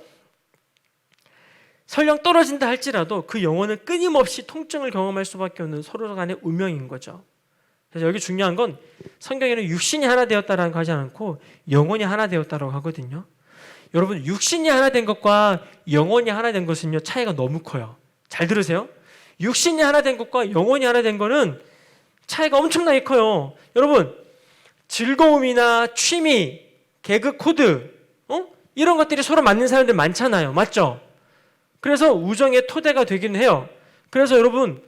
설령 떨어진다 할지라도 그 영혼은 끊임없이 통증을 경험할 수밖에 없는 서로 간의 운명인 거죠. 그래서 여기 중요한 건 성경에는 육신이 하나 되었다라고 하지 않고 영혼이 하나 되었다라고 하거든요. 여러분, 육신이 하나 된 것과 영혼이 하나 된 것은요, 차이가 너무 커요. 잘 들으세요. 육신이 하나 된 것과 영혼이 하나 된 거는 차이가 엄청나게 커요. 여러분, 즐거움이나 취미, 개그 코드, 이런 것들이 서로 맞는 사람들 많잖아요. 맞죠? 그래서 우정의 토대가 되긴 해요. 그래서 여러분,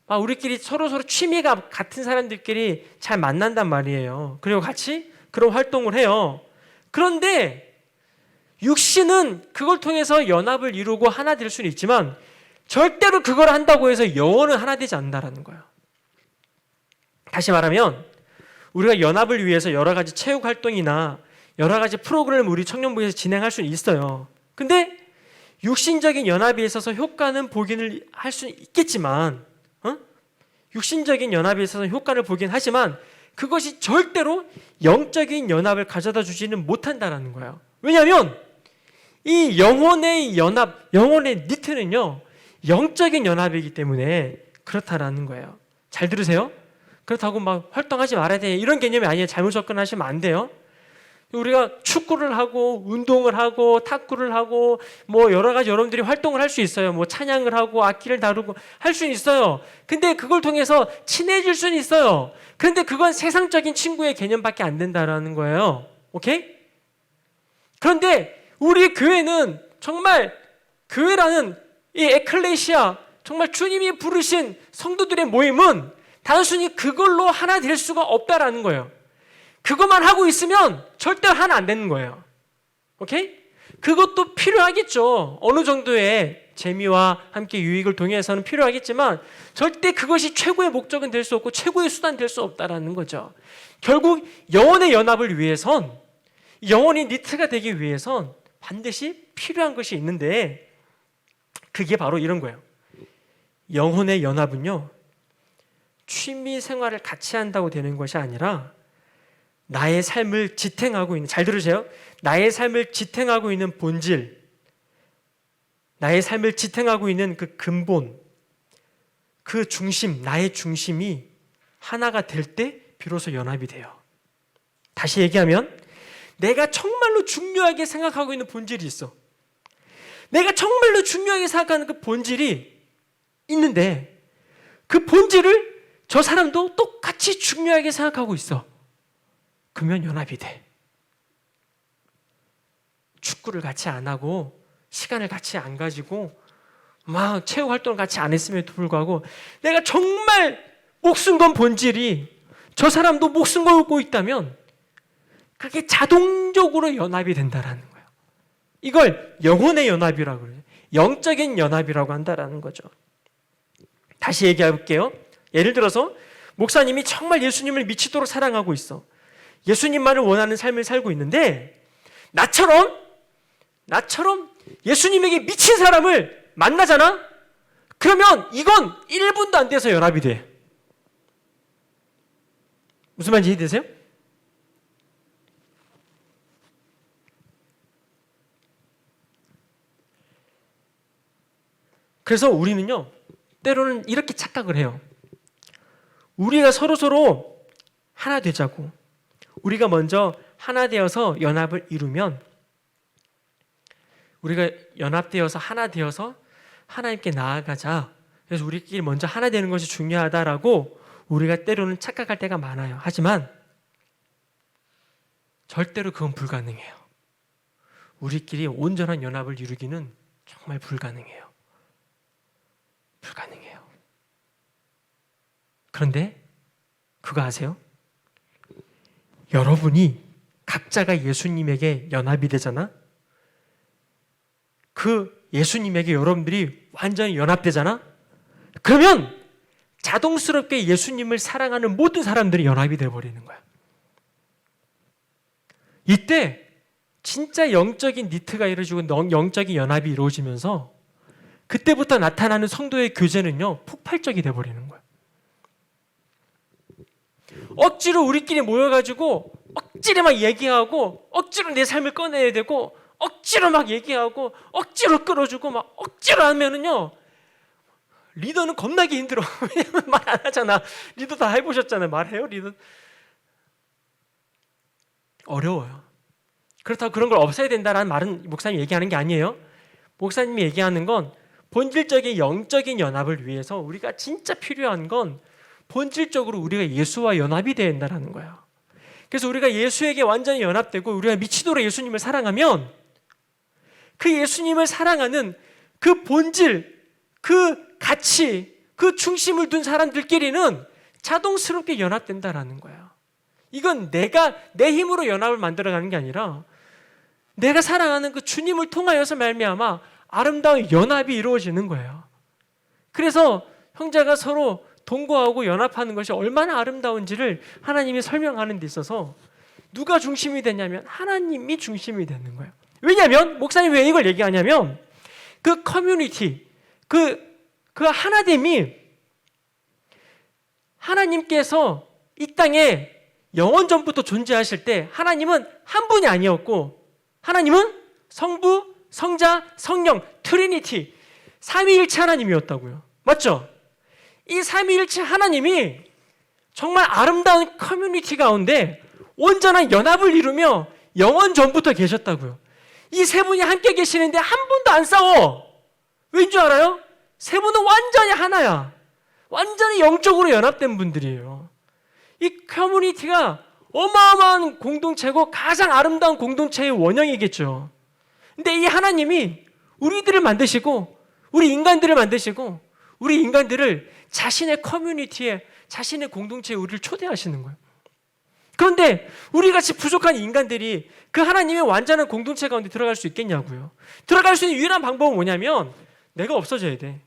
우리끼리 서로 취미가 같은 사람들끼리 잘 만난단 말이에요. 그리고 같이 그런 활동을 해요. 그런데 육신은 그걸 통해서 연합을 이루고 하나 될 수는 있지만 절대로 그걸 한다고 해서 영혼은 하나 되지 않는다는 거예요. 다시 말하면 우리가 연합을 위해서 여러 가지 체육 활동이나 여러 가지 프로그램을 우리 청년부에서 진행할 수는 있어요. 근데 육신적인 연합에 있어서 효과는 보기는 할 수는 있겠지만, 육신적인 연합에 있어서 효과를 보긴 하지만 그것이 절대로 영적인 연합을 가져다 주지는 못한다는 거예요. 왜냐하면 이 영혼의 연합, 영혼의 니트는요, 영적인 연합이기 때문에 그렇다라는 거예요. 잘 들으세요? 그렇다고 막 활동하지 말아야 돼, 이런 개념이 아니에요. 잘못 접근하시면 안 돼요. 우리가 축구를 하고 운동을 하고 탁구를 하고 뭐 여러 가지 여러분들이 활동을 할 수 있어요. 뭐 찬양을 하고 악기를 다루고 할 수는 있어요. 근데 그걸 통해서 친해질 수는 있어요. 그런데 그건 세상적인 친구의 개념밖에 안 된다라는 거예요. 오케이? 그런데 우리 교회는 정말, 교회라는 이 에클레시아, 정말 주님이 부르신 성도들의 모임은 단순히 그걸로 하나 될 수가 없다라는 거예요. 그것만 하고 있으면 절대 하나 안 되는 거예요. 오케이? 그것도 필요하겠죠. 어느 정도의 재미와 함께 유익을 통해서는 필요하겠지만 절대 그것이 최고의 목적은 될 수 없고 최고의 수단 될 수 없다라는 거죠. 결국 영혼의 연합을 위해선, 영혼이 니트가 되기 위해선 반드시 필요한 것이 있는데 그게 바로 이런 거예요. 영혼의 연합은요, 취미 생활을 같이 한다고 되는 것이 아니라 나의 삶을 지탱하고 있는, 잘 들으세요. 나의 삶을 지탱하고 있는 본질, 나의 삶을 지탱하고 있는 그 근본, 그 중심, 나의 중심이 하나가 될 때 비로소 연합이 돼요. 다시 얘기하면 내가 정말로 중요하게 생각하고 있는 본질이 있어. 내가 정말로 중요하게 생각하는 그 본질이 있는데 그 본질을 저 사람도 똑같이 중요하게 생각하고 있어. 그러면 연합이 돼. 축구를 같이 안 하고 시간을 같이 안 가지고 막 체육 활동을 같이 안 했음에도 불구하고 내가 정말 목숨 건 본질이 저 사람도 목숨 걸고 있다면 그게 자동적으로 연합이 된다라는 거예요. 이걸 영혼의 연합이라고 그래요. 영적인 연합이라고 한다라는 거죠. 다시 얘기해 볼게요. 예를 들어서 목사님이 정말 예수님을 미치도록 사랑하고 있어. 예수님만을 원하는 삶을 살고 있는데 나처럼 예수님에게 미친 사람을 만나잖아? 그러면 이건 1분도 안 돼서 연합이 돼. 무슨 말인지 이해되세요? 그래서 우리는요, 때로는 이렇게 착각을 해요. 우리가 서로 하나 되자고. 우리가 먼저 하나 되어서 연합을 이루면 우리가 연합되어서 하나 되어서 하나님께 나아가자. 그래서 우리끼리 먼저 하나 되는 것이 중요하다라고 우리가 때로는 착각할 때가 많아요. 하지만 절대로 그건 불가능해요. 우리끼리 온전한 연합을 이루기는 정말 불가능해요. 불가능해요. 그런데 그거 아세요? 여러분이 각자가 예수님에게 연합이 되잖아? 그 예수님에게 여러분들이 완전히 연합되잖아? 그러면 자동스럽게 예수님을 사랑하는 모든 사람들이 연합이 되어버리는 거야. 이때 진짜 영적인 니트가 이루어지고 영적인 연합이 이루어지면서 그때부터 나타나는 성도의 교제는요, 폭발적이 되어버리는 거야. 억지로 우리끼리 모여가지고 억지로 막 얘기하고 억지로 내 삶을 꺼내야 되고 억지로 막 얘기하고 억지로 끌어주고 막 억지로 하면은요, 리더는 겁나게 힘들어. 왜냐면 말 안 하잖아. 리더 다 해보셨잖아요. 말해요, 리더. 어려워요. 그렇다고 그런 걸 없애야 된다라는 말은 목사님이 얘기하는 게 아니에요. 목사님이 얘기하는 건 본질적인 영적인 연합을 위해서 우리가 진짜 필요한 건 본질적으로 우리가 예수와 연합이 되어야 된다는 거예요. 그래서 우리가 예수에게 완전히 연합되고 우리가 미치도록 예수님을 사랑하면 그 예수님을 사랑하는 그 본질, 그 가치, 그 중심을 둔 사람들끼리는 자동스럽게 연합된다라는 거예요. 이건 내가 내 힘으로 연합을 만들어가는 게 아니라 내가 사랑하는 그 주님을 통하여서 말미암아 아름다운 연합이 이루어지는 거예요. 그래서 형제가 서로 동거하고 연합하는 것이 얼마나 아름다운지를 하나님이 설명하는 데 있어서 누가 중심이 되냐면 하나님이 중심이 되는 거예요. 왜냐하면 목사님 왜 이걸 얘기하냐면 그 커뮤니티, 그 하나됨이 하나님께서 이 땅에 영원 전부터 존재하실 때 하나님은 한 분이 아니었고 하나님은 성부, 성자, 성령, 트리니티, 삼위일체 하나님이었다고요. 맞죠? 이 삼위일체 하나님이 정말 아름다운 커뮤니티 가운데 온전한 연합을 이루며 영원 전부터 계셨다고요. 이 세 분이 함께 계시는데 한 분도 안 싸워. 왠 줄 알아요? 세 분은 완전히 하나야. 완전히 영적으로 연합된 분들이에요. 이 커뮤니티가 어마어마한 공동체고 가장 아름다운 공동체의 원형이겠죠. 근데 이 하나님이 우리들을 만드시고 우리 인간들을 만드시고 우리 인간들을 자신의 커뮤니티에 자신의 공동체에 우리를 초대하시는 거예요. 그런데 우리같이 부족한 인간들이 그 하나님의 완전한 공동체 가운데 들어갈 수 있겠냐고요. 들어갈 수 있는 유일한 방법은 뭐냐면 내가 없어져야 돼.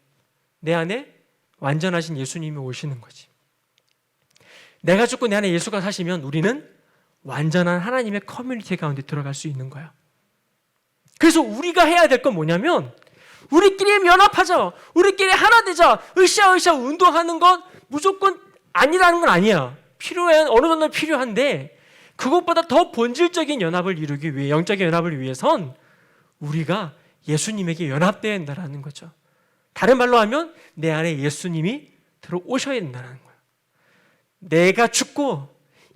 내 안에 완전하신 예수님이 오시는 거지. 내가 죽고 내 안에 예수가 사시면 우리는 완전한 하나님의 커뮤니티 가운데 들어갈 수 있는 거야. 그래서 우리가 해야 될 건 뭐냐면 우리끼리 연합하자. 우리끼리 하나 되자. 으쌰으쌰 운동하는 건 무조건 아니라는 건 아니야. 필요해, 어느 정도 필요한데 그것보다 더 본질적인 연합을 이루기 위해, 영적인 연합을 위해선 우리가 예수님에게 연합되어야 한다는 거죠. 다른 말로 하면 내 안에 예수님이 들어오셔야 된다는 거예요. 내가 죽고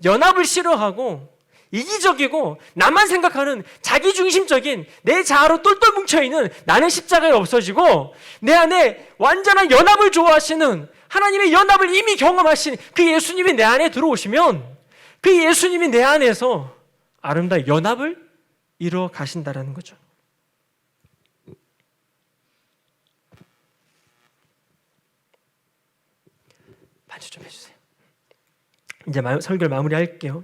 연합을 싫어하고 이기적이고 나만 생각하는 자기중심적인 내 자아로 똘똘 뭉쳐있는 나는 십자가에 없어지고 내 안에 완전한 연합을 좋아하시는 하나님의 연합을 이미 경험하신 그 예수님이 내 안에 들어오시면 그 예수님이 내 안에서 아름다운 연합을 이루어 가신다라는 거죠. 반주 좀 해주세요. 이제 설교를 마무리할게요.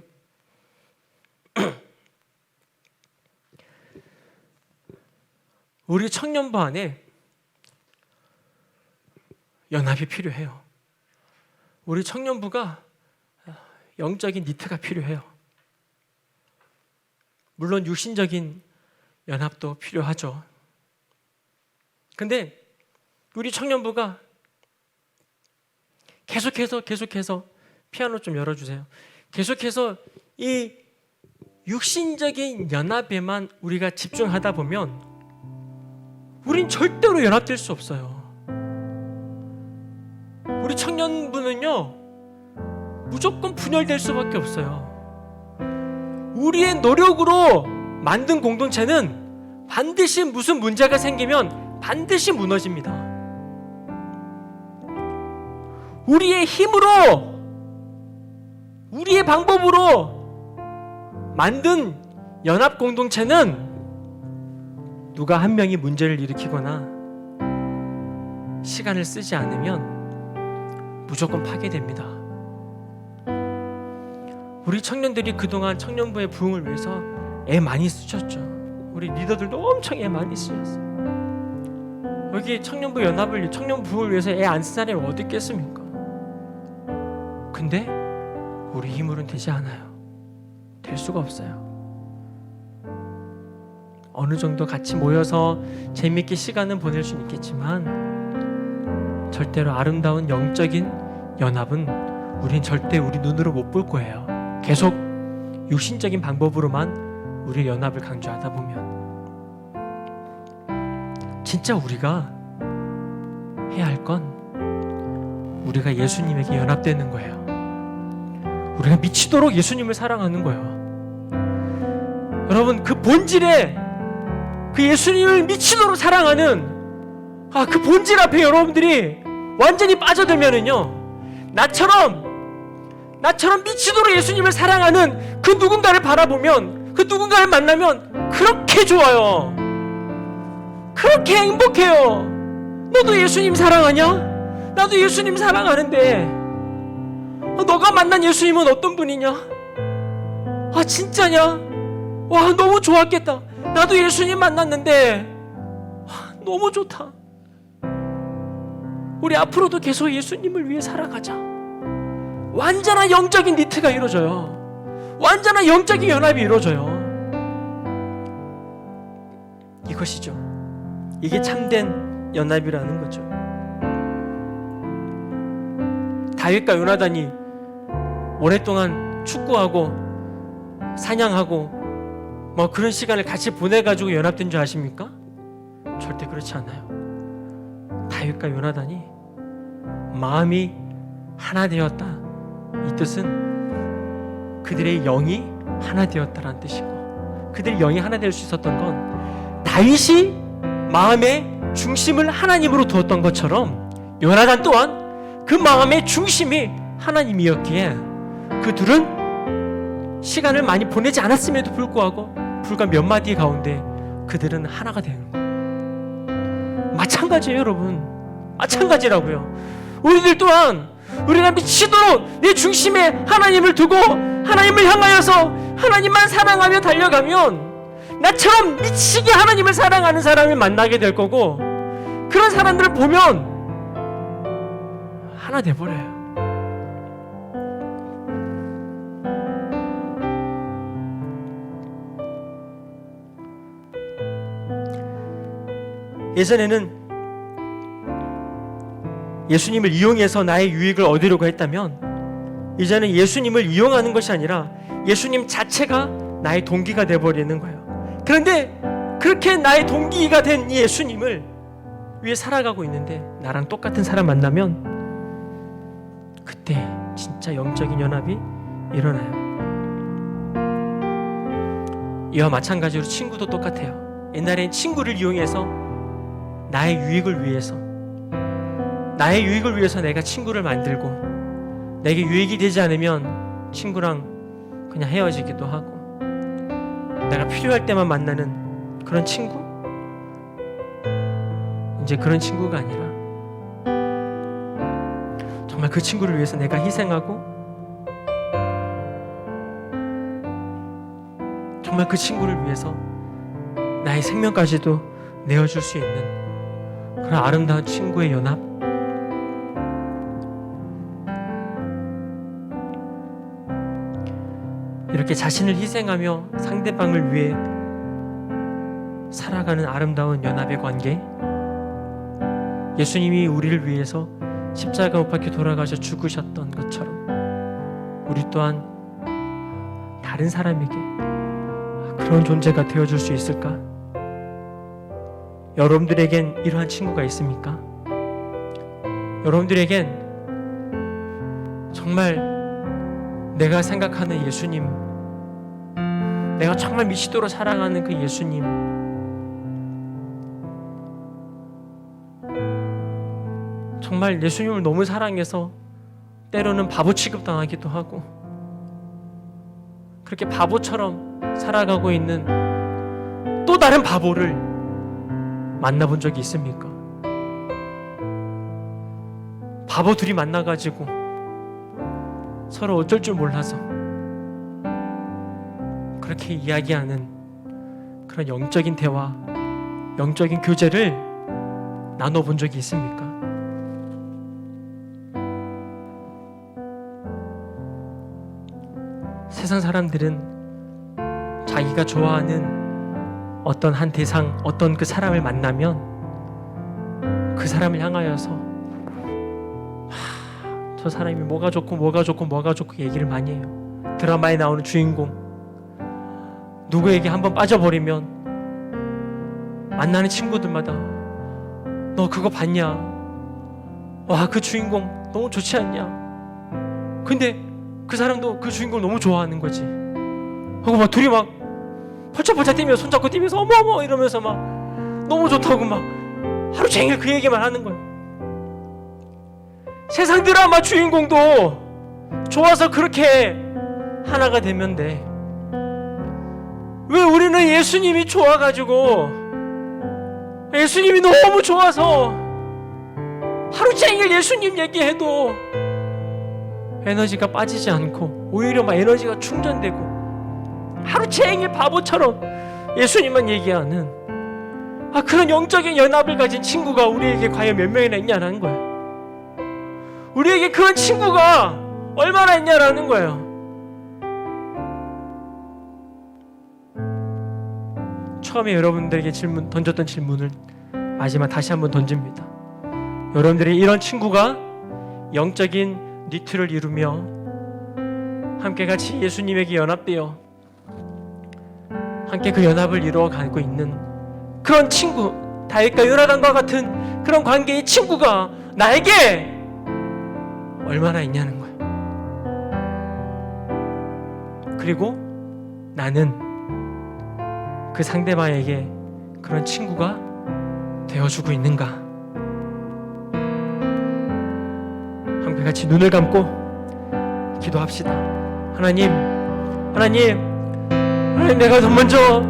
우리 청년부 안에 연합이 필요해요. 우리 청년부가 영적인 니트가 필요해요. 물론 육신적인 연합도 필요하죠. 근데 우리 청년부가 계속해서 피아노 좀 열어주세요. 계속해서 이 육신적인 연합에만 우리가 집중하다 보면 우린 절대로 연합될 수 없어요. 우리 청년부는요 무조건 분열될 수밖에 없어요. 우리의 노력으로 만든 공동체는 반드시 무슨 문제가 생기면 반드시 무너집니다. 우리의 힘으로, 우리의 방법으로 만든 연합 공동체는 누가 한 명이 문제를 일으키거나 시간을 쓰지 않으면 무조건 파괴됩니다. 우리 청년들이 그동안 청년부의 부흥을 위해서 애 많이 쓰셨죠. 우리 리더들도 엄청 애 많이 쓰셨어요. 여기 청년부 연합을, 청년 부흥을 위해서 애 안 쓴 사람이 어디 있겠습니까? 근데 우리 힘으로는 되지 않아요. 될 수가 없어요. 어느 정도 같이 모여서 재밌게 시간은 보낼 수는 있겠지만 절대로 아름다운 영적인 연합은 우린 절대 우리 눈으로 못 볼 거예요. 계속 육신적인 방법으로만 우리의 연합을 강조하다 보면 진짜 우리가 해야 할 건 우리가 예수님에게 연합되는 거예요. 우리가 미치도록 예수님을 사랑하는 거예요. 여러분, 그 본질에 그 예수님을 미치도록 사랑하는 그 본질 앞에 여러분들이 완전히 빠져들면은요, 나처럼 미치도록 예수님을 사랑하는 그 누군가를 바라보면, 그 누군가를 만나면 그렇게 좋아요. 그렇게 행복해요. 너도 예수님 사랑하냐? 나도 예수님 사랑하는데 너가 만난 예수님은 어떤 분이냐? 진짜냐? 와, 너무 좋았겠다. 나도 예수님 만났는데 너무 좋다. 우리 앞으로도 계속 예수님을 위해 살아가자. 완전한 영적인 니트가 이루어져요. 완전한 영적인 연합이 이루어져요. 이것이죠. 이게 참된 연합이라는 거죠. 다윗과 요나단이 오랫동안 축구하고 사냥하고 그런 시간을 같이 보내가지고 연합된 줄 아십니까? 절대 그렇지 않아요. 다윗과 요나단이 마음이 하나 되었다, 이 뜻은 그들의 영이 하나 되었다라는 뜻이고, 그들의 영이 하나 될 수 있었던 건 다윗이 마음의 중심을 하나님으로 두었던 것처럼 요나단 또한 그 마음의 중심이 하나님이었기에 그 둘은 시간을 많이 보내지 않았음에도 불구하고 불과 몇 마디 가운데 그들은 하나가 되는 거예요. 마찬가지예요, 여러분. 마찬가지라고요. 우리들 또한 우리가 미치도록 내 중심에 하나님을 두고 하나님을 향하여서 하나님만 사랑하며 달려가면 나처럼 미치게 하나님을 사랑하는 사람을 만나게 될 거고, 그런 사람들을 보면 하나 돼버려요. 예전에는 예수님을 이용해서 나의 유익을 얻으려고 했다면 이제는 예수님을 이용하는 것이 아니라 예수님 자체가 나의 동기가 되어버리는 거예요. 그런데 그렇게 나의 동기가 된 이 예수님을 위해 살아가고 있는데 나랑 똑같은 사람 만나면 그때 진짜 영적인 연합이 일어나요. 이와 마찬가지로 친구도 똑같아요. 옛날엔 친구를 이용해서 나의 유익을 위해서 내가 친구를 만들고 내게 유익이 되지 않으면 친구랑 그냥 헤어지기도 하고 내가 필요할 때만 만나는 그런 친구? 이제 그런 친구가 아니라 정말 그 친구를 위해서 내가 희생하고 정말 그 친구를 위해서 나의 생명까지도 내어줄 수 있는 그런 아름다운 친구의 연합. 이렇게 자신을 희생하며 상대방을 위해 살아가는 아름다운 연합의 관계. 예수님이 우리를 위해서 십자가 못 박혀 돌아가셔 죽으셨던 것처럼 우리 또한 다른 사람에게 그런 존재가 되어줄 수 있을까? 여러분들에겐 이러한 친구가 있습니까? 여러분들에겐 정말 내가 생각하는 예수님, 내가 정말 미치도록 사랑하는 그 예수님, 정말 예수님을 너무 사랑해서 때로는 바보 취급당하기도 하고 그렇게 바보처럼 살아가고 있는 또 다른 바보를 만나본 적이 있습니까? 바보 둘이 만나가지고 서로 어쩔 줄 몰라서 그렇게 이야기하는 그런 영적인 대화, 영적인 교제를 나눠본 적이 있습니까? 세상 사람들은 자기가 좋아하는 어떤 한 대상, 어떤 그 사람을 만나면 그 사람을 향하여서 저 사람이 뭐가 좋고 얘기를 많이 해요. 드라마에 나오는 주인공 누구에게 한번 빠져버리면 만나는 친구들마다 너 그거 봤냐? 와, 그 주인공 너무 좋지 않냐? 근데 그 사람도 그 주인공을 너무 좋아하는 거지. 하고 막 둘이 막 펄쩍펄쩍 뛰며 손잡고 뛰면서 어머 이러면서 막 너무 좋다고 막 하루 종일 그 얘기만 하는 거야. 세상 드라마 주인공도 좋아서 그렇게 하나가 되면 돼. 왜 우리는 예수님이 좋아가지고 예수님이 너무 좋아서 하루 종일 예수님 얘기해도 에너지가 빠지지 않고 오히려 막 에너지가 충전되고 하루 종일 바보처럼 예수님만 얘기하는 그런 영적인 연합을 가진 친구가 우리에게 과연 몇 명이나 있냐라는 거야. 우리에게 그런 친구가 얼마나 있냐라는 거예요. 처음에 여러분들에게 던졌던 질문을 마지막 다시 한번 던집니다. 여러분들이 이런 친구가 영적인 니트를 이루며 함께 같이 예수님에게 연합되어 함께 그 연합을 이루어가고 있는 그런 친구, 다윗과 요나단과 같은 그런 관계의 친구가 나에게 얼마나 있냐는 거예요. 그리고 나는 그 상대방에게 그런 친구가 되어주고 있는가? 함께 같이 눈을 감고 기도합시다. 하나님, 내가 더 먼저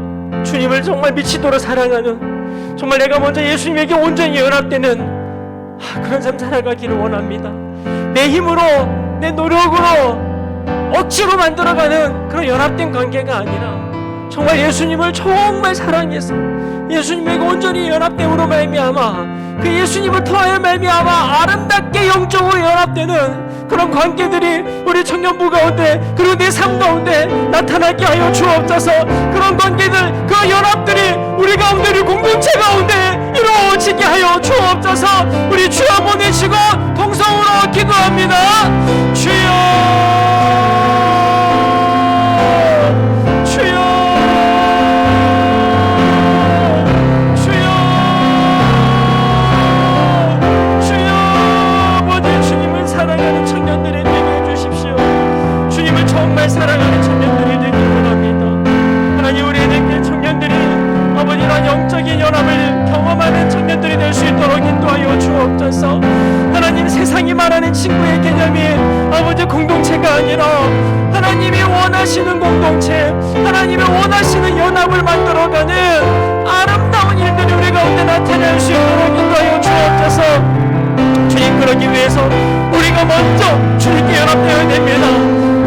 주님을 정말 미치도록 사랑하는, 정말 내가 먼저 예수님에게 온전히 연합되는 그런 삶 살아가기를 원합니다. 내 힘으로, 내 노력으로 억지로 만들어가는 그런 연합된 관계가 아니라 정말 예수님을 정말 사랑해서 예수님에게 온전히 연합됨으로 말미암아 그 예수님을 통하여 말미암아 아름답게 영적으로 연합되는 그런 관계들이 우리 청년부 가운데 그리고 내 삶 가운데 나타나게 하여 주옵소서. 그런 관계들, 그 연합들이 우리 가운데, 우리 공동체 가운데 이루어지게 하여 주옵소서. 우리 주여 보내시고 동성으로 기도합니다. 주여. 정말 사랑하는 청년들이 되길 원합니다. 하나님, 우리 에덴교회 청년들이 아버지 이런 영적인 연합을 경험하는 청년들이 될 수 있도록 인도하여 주옵소서. 하나님, 세상이 말하는 친구의 개념이 아버지 공동체가 아니라 하나님이 원하시는 공동체, 하나님이 원하시는 연합을 만들어가는 아름다운 일들이 우리 가운데 나타날 수 있도록 인도하여 주옵소서. 주님, 그러기 위해서 우리가 먼저 주님께 연합되어야 됩니다.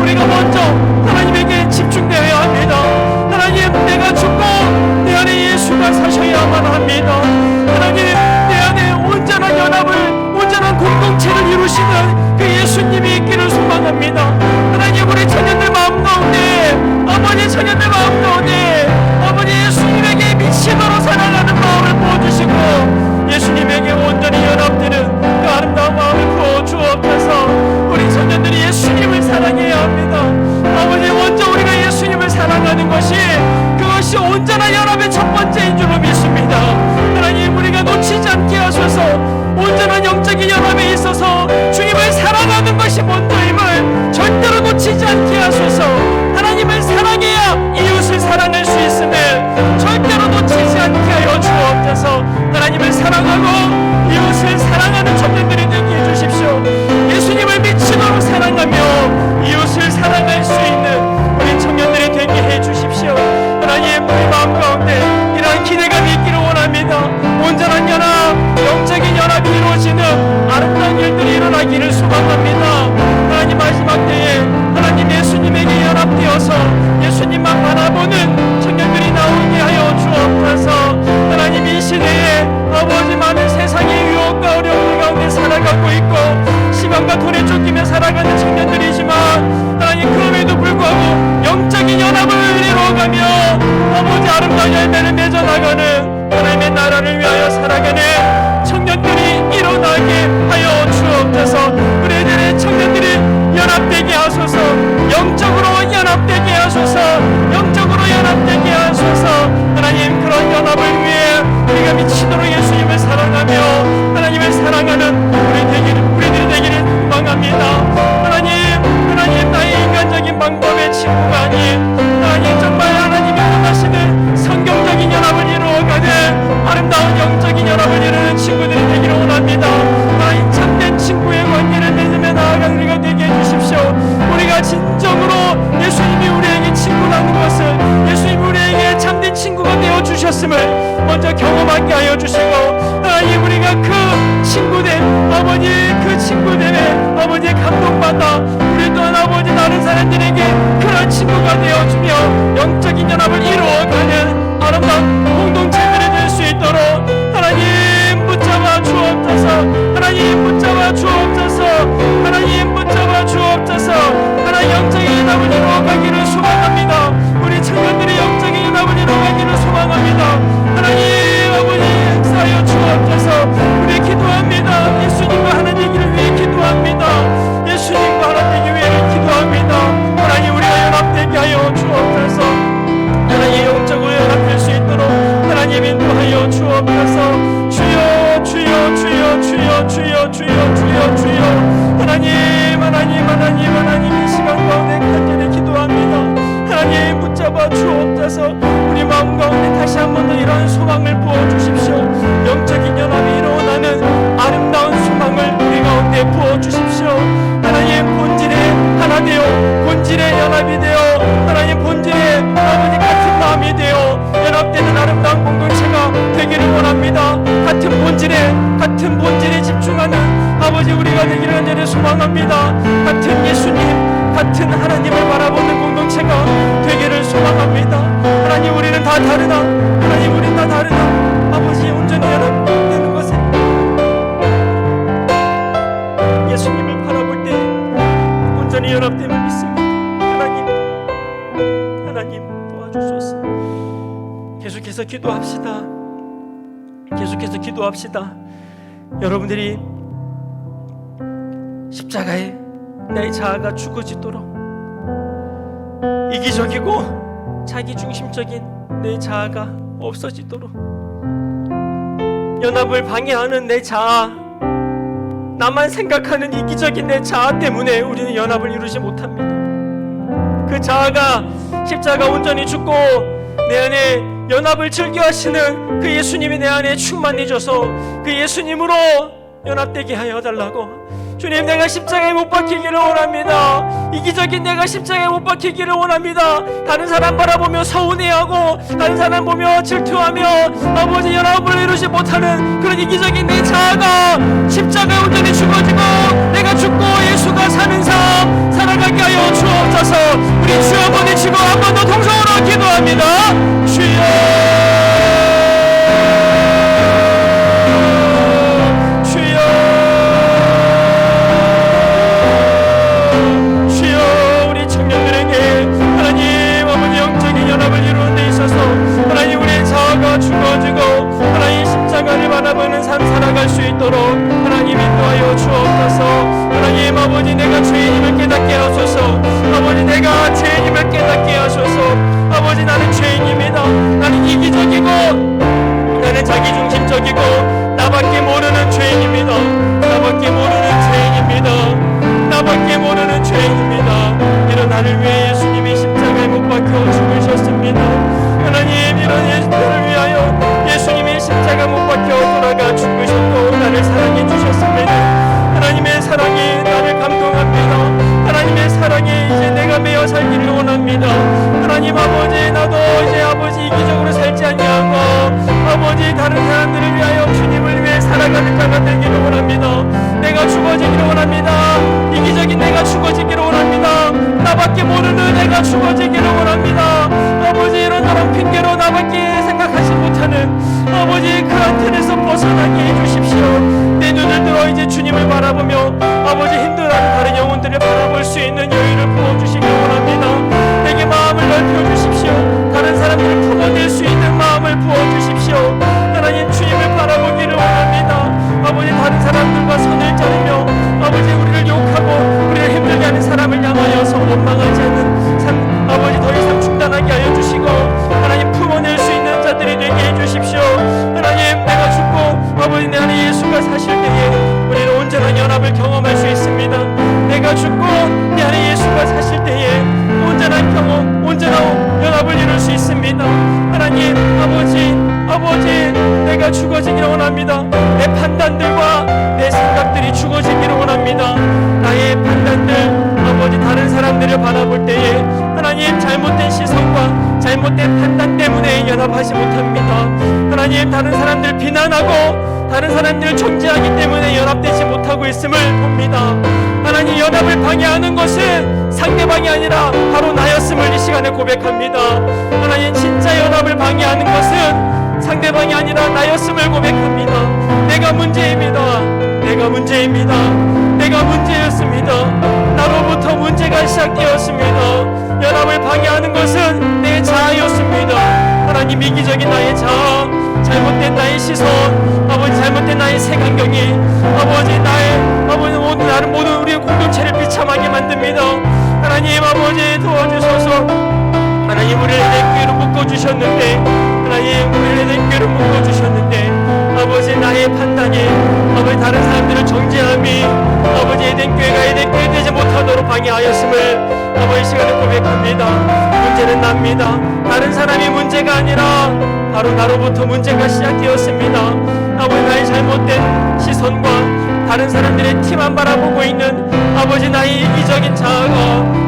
우리가 먼저 하나님에게 집중되어야 합니다. 하나님, 내가 죽고 내 안에 예수가 사셔야만 합니다. 하나님, 내 안에 온전한 연합을, 온전한 공동체를 이루시는 그 예수님이 있기를 소망합니다. 하나님, 우리 청년들 마음 가운데, 아버지 청년들 마음 가운데 아버지 예수님에게 미치도록 사랑하는 마음을 부어주시고 예수님에게 온전히 연합되는 그 아름다운 마음을 부어주옵소서. 우리 청년들이 예수님을 사랑해야 합니다. 아버지, 먼저 우리가 예수님을 사랑하는 것이, 그것이 온전한 연합의 첫 번째인 줄로 믿습니다. 하나님, 우리가 놓치지 않게 하소서. 온전한 영적인 연합에 있어서 주님을 사랑하는 것이 먼저임을 절대로 놓치지 않게 하소서. 하나님을 사랑해야 이웃을 사랑할 수 있음을 절대로 놓치지 않게 하여 주옵소서. 하나님을 사랑하고 이웃을 사랑하는 청년들이 되게 해주십시오. 예수님을 미치도록 사랑하며 이웃을 사랑할 수 있는 우리 청년들이 되게 해주십시오. 하나님, 우리 마음 가운데 이러한 기대감이 있기를 원합니다. 온전한 연합, 영적인 연합이 이루어지는 아름다운 일들이 일어나기를 소망합니다. 하나님, 마지막 때에 하나님 예수님에게 연합되어서 예수님만 바라보는 청년들이 나오게 하여 주옵소서. 하나님, 이 시대에 아버지 많은 세상의 유혹과 어려움 가운데 살아가고 있고 시간과 돈에 쫓기며 살아가는 청년들이지만 하나님, 그럼에도 불구하고 영적인 연합을 이루어가며 아버지 아름다운 열매를 맺어나가는 하나님의 나라를 위하여 살아가는 청년들이 일어나게 하여 주옵소서. 우리들의 청년들이 연합되게 하소서. 영적으로 연합되게 하소서. 영적으로 연합되게 하소서. 하나님, 그런 연합을 위해 우리가 미치도록 예수님을 사랑하며 하나님을 사랑하는 우리들이 되기를 소망합니다. 하나님, 나의 인간적인 방법의 친구가 아닌 하나님, 정말 하나님이 원하시는 성경적인 연합을 이루어가는 아름다운 영적인 연합을 이루는 친구들이 되기를 원합니다. 하나님, 참된 친구의 관계를 맺으며 나아가는 우리가 되게 해주십시오. 우리가 진정으로 예수님이 우리에게 친구라는 것을, 예수님이 우리에게 참된 친구가 되어주셨음을 먼저 경험하게 하여 주시고 하나님, 우리가 그 친구들, 아버지 그 친구들의 아버지의 감동받아 우리 또한 아버지 다른 사람들에게 그런 친구가 되어주며 영적인 연합을 이루어가는 아름다운 공동체들이 될 수 있도록 하나님 붙잡아 주옵소서. 하나님 붙잡아 주옵소서. 하나님 붙잡아 주옵소서. 하나님, 영적인 연합을 이루어가기를 소망합니다. 우리 청년들이 영적인 연합을 이루어가기를 소망합니다. 하나님, 아버지 행사하여 주옵소서. 우리 기도합니다. 예수님과 하나 되기를 위해 기도합니다. 예수님과 하나 되기 위해 기도합니다. 하나님, 우리가 연합되게 하여 주옵소서. 하나님, 영적으로 연합될 수 있도록 하나님 인도하여 주옵소서. 주여, 주여, 주여, 주여, 주여, 주여, 주여, 주여. 하나님, 이 시간 가운데 간절히 기도합니다. 하나님, 붙잡아 주옵소서. 우리 마음 가운데 다시 한 번 더 이러한 소망을 부어주십시오. 영적인 연합이 일어나는 아름다운 소망을 우리 가운데 부어주십시오. 하나님, 본질에 하나 되어 본질의 연합이 되어 하나님 본질의 아버지 같은 마음이 되어 연합되는 아름다운 공동체가 되기를 원합니다. 같은 본질에 집중하는 아버지 우리가 되기를 간절히 소망합니다. 같은 예수님, 같은 하나님을 바라보는 공동체가 되기를 소망합니다. 하나님, 우리는 다 다르다. 하나님, 우리는 다 다르다. 아버지, 온전히 연합되는 것에 예수님을 바라볼 때 온전히 연합됨을 믿습니다. 하나님 도와주소서. 계속해서 기도합시다. 여러분들이 십자가에 나의 자아가 죽어지도록 이기적이고 자기중심적인 내 자아가 없어지도록 연합을 방해하는 내 자아, 나만 생각하는 이기적인 내 자아 때문에 우리는 연합을 이루지 못합니다. 자아가 십자가 온전히 죽고 내 안에 연합을 즐겨 하시는 그 예수님이 내 안에 충만해져서 그 예수님으로 연합되게 하여 달라고. 주님, 내가 십자가에 못 박히기를 원합니다. 이기적인 내가 십자가에 못 박히기를 원합니다. 다른 사람 바라보며 서운해하고 다른 사람 보며 질투하며 아버지 연합을 이루지 못하는 그런 이기적인 내 자아가 십자가에 온전히 죽어지고 내가 죽고 예수가 사는 삶 살아가게 하여 주옵소서. 우리 주 한번 치고 한 번 더 동성으로 기도합니다. 주여, 죽어지고 하나님 십자가를 바라보는 삶 살아갈 수 있도록 하나님 인도하여 주옵소서. 하나님 아버지, 내가 죄인임을 깨닫게 하소서. 아버지, 내가 죄인임을 깨닫게 하소서. 아버지, 나는 죄인입니다. 나는 이기적이고 나는 자기중심적이고 나밖에 모르는 죄인입니다. 나밖에 모르는 죄인입니다. 나밖에 모르는 죄인입니다. 이런 나를 위해 예수님이 십자가에 못 박혀 죽으셨습니다. 하나님, 이런 예수님을 위하여 예수님이 십자가 못 박혀 돌아가 죽으셨고 나를 사랑해 주셨습니다. 하나님의 사랑이 나를 감동합니다. 하나님의 사랑에 이제 내가 매여 살기를 원합니다. 하나님 아버지, 나도 이제 아버지 이기적으로 살지 아니하고 아버지 다른 사람들을 위하여 주님을 위해 살아가는 자가 되기를 원합니다. 내가 죽어지기를 원합니다. 이기적인 내가 죽어지기를 원합니다. 나밖에 모르는 내가 죽어지기를 원합니다. 아버지, 이런저런 핑계로 나밖에 생각하지 못하는 아버지 그런 틀에서 벗어나게 해주십시오. 내 눈을 들어 이제 주님을 바라보며 아버지 힘들어하는 다른 영혼들을 바라볼 수 있는 여유를 부어주시길 원합니다. 내게 마음을 넓혀주십시오. 다른 사람들을 품어낼 수 있는 마음을 부어주십시오. 하나님, 주님을 바라보기를 원합니다. 아버지, 다른 사람들과 선을 자르며 아버지 우리를 욕하고 우리를 힘들게 하는 사람을 향하여서 원망하지 않는 삶 아버지 더 이상 중단하게 하여 주시고 하나님 품어낼 수 있는 자들이 되게 해주십시오. 하나님, 내가 죽고 아버지 내 안에 예수가 사실 때에 우리는 온전한 연합을 경험할 수 있습니다. 내가 죽고 내 안에 예수가 사실 때에 온전한 경험, 온전한 연합을 이룰 수 있습니다. 하나님 아버지 내가 죽어지기를 원합니다. 내 판단들과 내 생각들이 죽어지기를 원합니다. 나의 판단들 아버지 다른 사람들을 바라볼 때에 하나님 잘못된 시선과 잘못된 판단 때문에 연합하지 못합니다. 하나님, 다른 사람들 비난하고 다른 사람들을 정죄하기 때문에 연합되지 못하고 있음을 봅니다. 하나님, 연합을 방해하는 것은 상대방이 아니라 바로 나였음을 이 시간에 고백합니다. 하나님, 진짜 연합을 방해하는 것은 상대방이 아니라 나였음을 고백합니다. 내가 문제입니다. 내가 문제입니다. 내가 문제였습니다. 나로부터 문제가 시작되었습니다. 연합을 방해하는 것은 내 자아였습니다. 하나님, 이기적인 나의 자아, 잘못된 나의 시선, 아버지 잘못된 나의 색안경이 아버지 나를 모든 우리의 공동체를 비참하게 만듭니다. 하나님 아버지 도와주셔서 하나님 우리를 내 귀로 묶어주셨는데 하나님 우리를 내 귀로 묶어주셨는데 아버지 나의 판단이 아버지 다른 사람들을 정죄함이 아버지 에덴교회가 에덴교회 되지 못하도록 방해하였음을 아버지 시간에 고백합니다. 문제는 납니다. 다른 사람이 문제가 아니라 바로 나로부터 문제가 시작되었습니다. 아버지 나의 잘못된 시선과 다른 사람들의 티만 바라보고 있는 아버지 나의 이기적인 자아가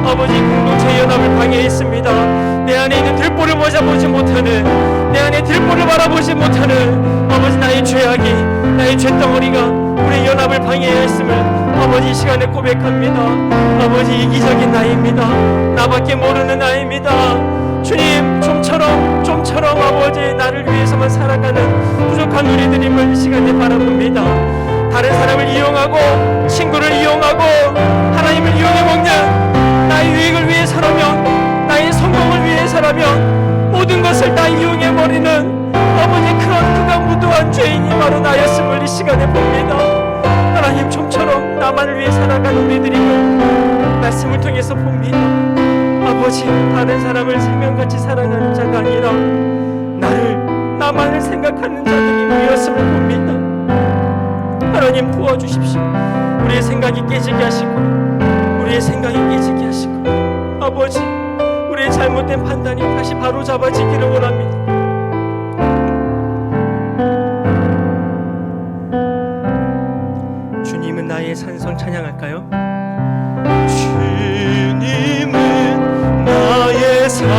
아버지 공동체 연합을 방해했습니다. 내 안에 있는 들보를 보지 못하는 내 안에 들보를 바라보지 못하는 아버지 나의 죄악이 나의 죄덩어리가 우리의 연합을 방해했음을 아버지 이 시간에 고백합니다. 아버지 이기적인 나입니다. 나밖에 모르는 나입니다. 주님 좀처럼 아버지 나를 위해서만 살아가는 부족한 우리들임을 이 시간에 바라봅니다. 다른 사람을 이용하고 친구를 이용하고 하나님을 이용해 먹는 나의 유익을 위해서라면 나의 성공을 위해서라면 모든 것을 다 이용해 버리는 아버지 그런 극악무도한 죄인이 바로 나였음을 이 시간에 봅니다. 하나님 좀처럼 나만을 위해 살아가는 우리들임을 말씀을 통해서 봅니다. 아버지 다른 사람을 생명같이 사랑하는 자가 아니라 나만을 생각하는 자들이었음을 봅니다. 하나님 도와주십시오. 우리의 생각이 깨지게 하시고 우리의 생각이 깨지게 하시고 아버지 잘못된 판단이 다시 바로 잡아지기를 원합니다. 주님은 나의 산성 찬양할까요? 주님은 나의 산성,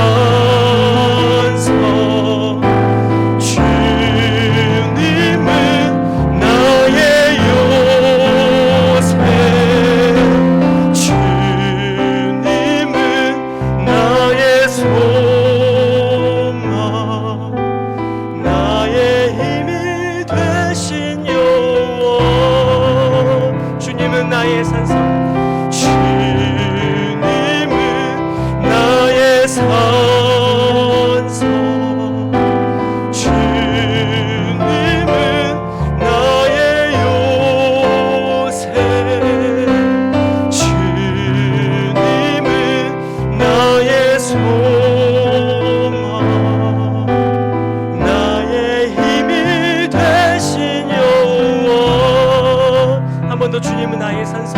주님은 나의 요새, 주님은 나의 소망, 나의 힘이 되신 여호와. 주님은 나의 산성, 산성, 주님은 나의 요새, 주님은 나의 소망, 나의 힘이 되신 여호와. 한 번 더. 주님은 나의 산성,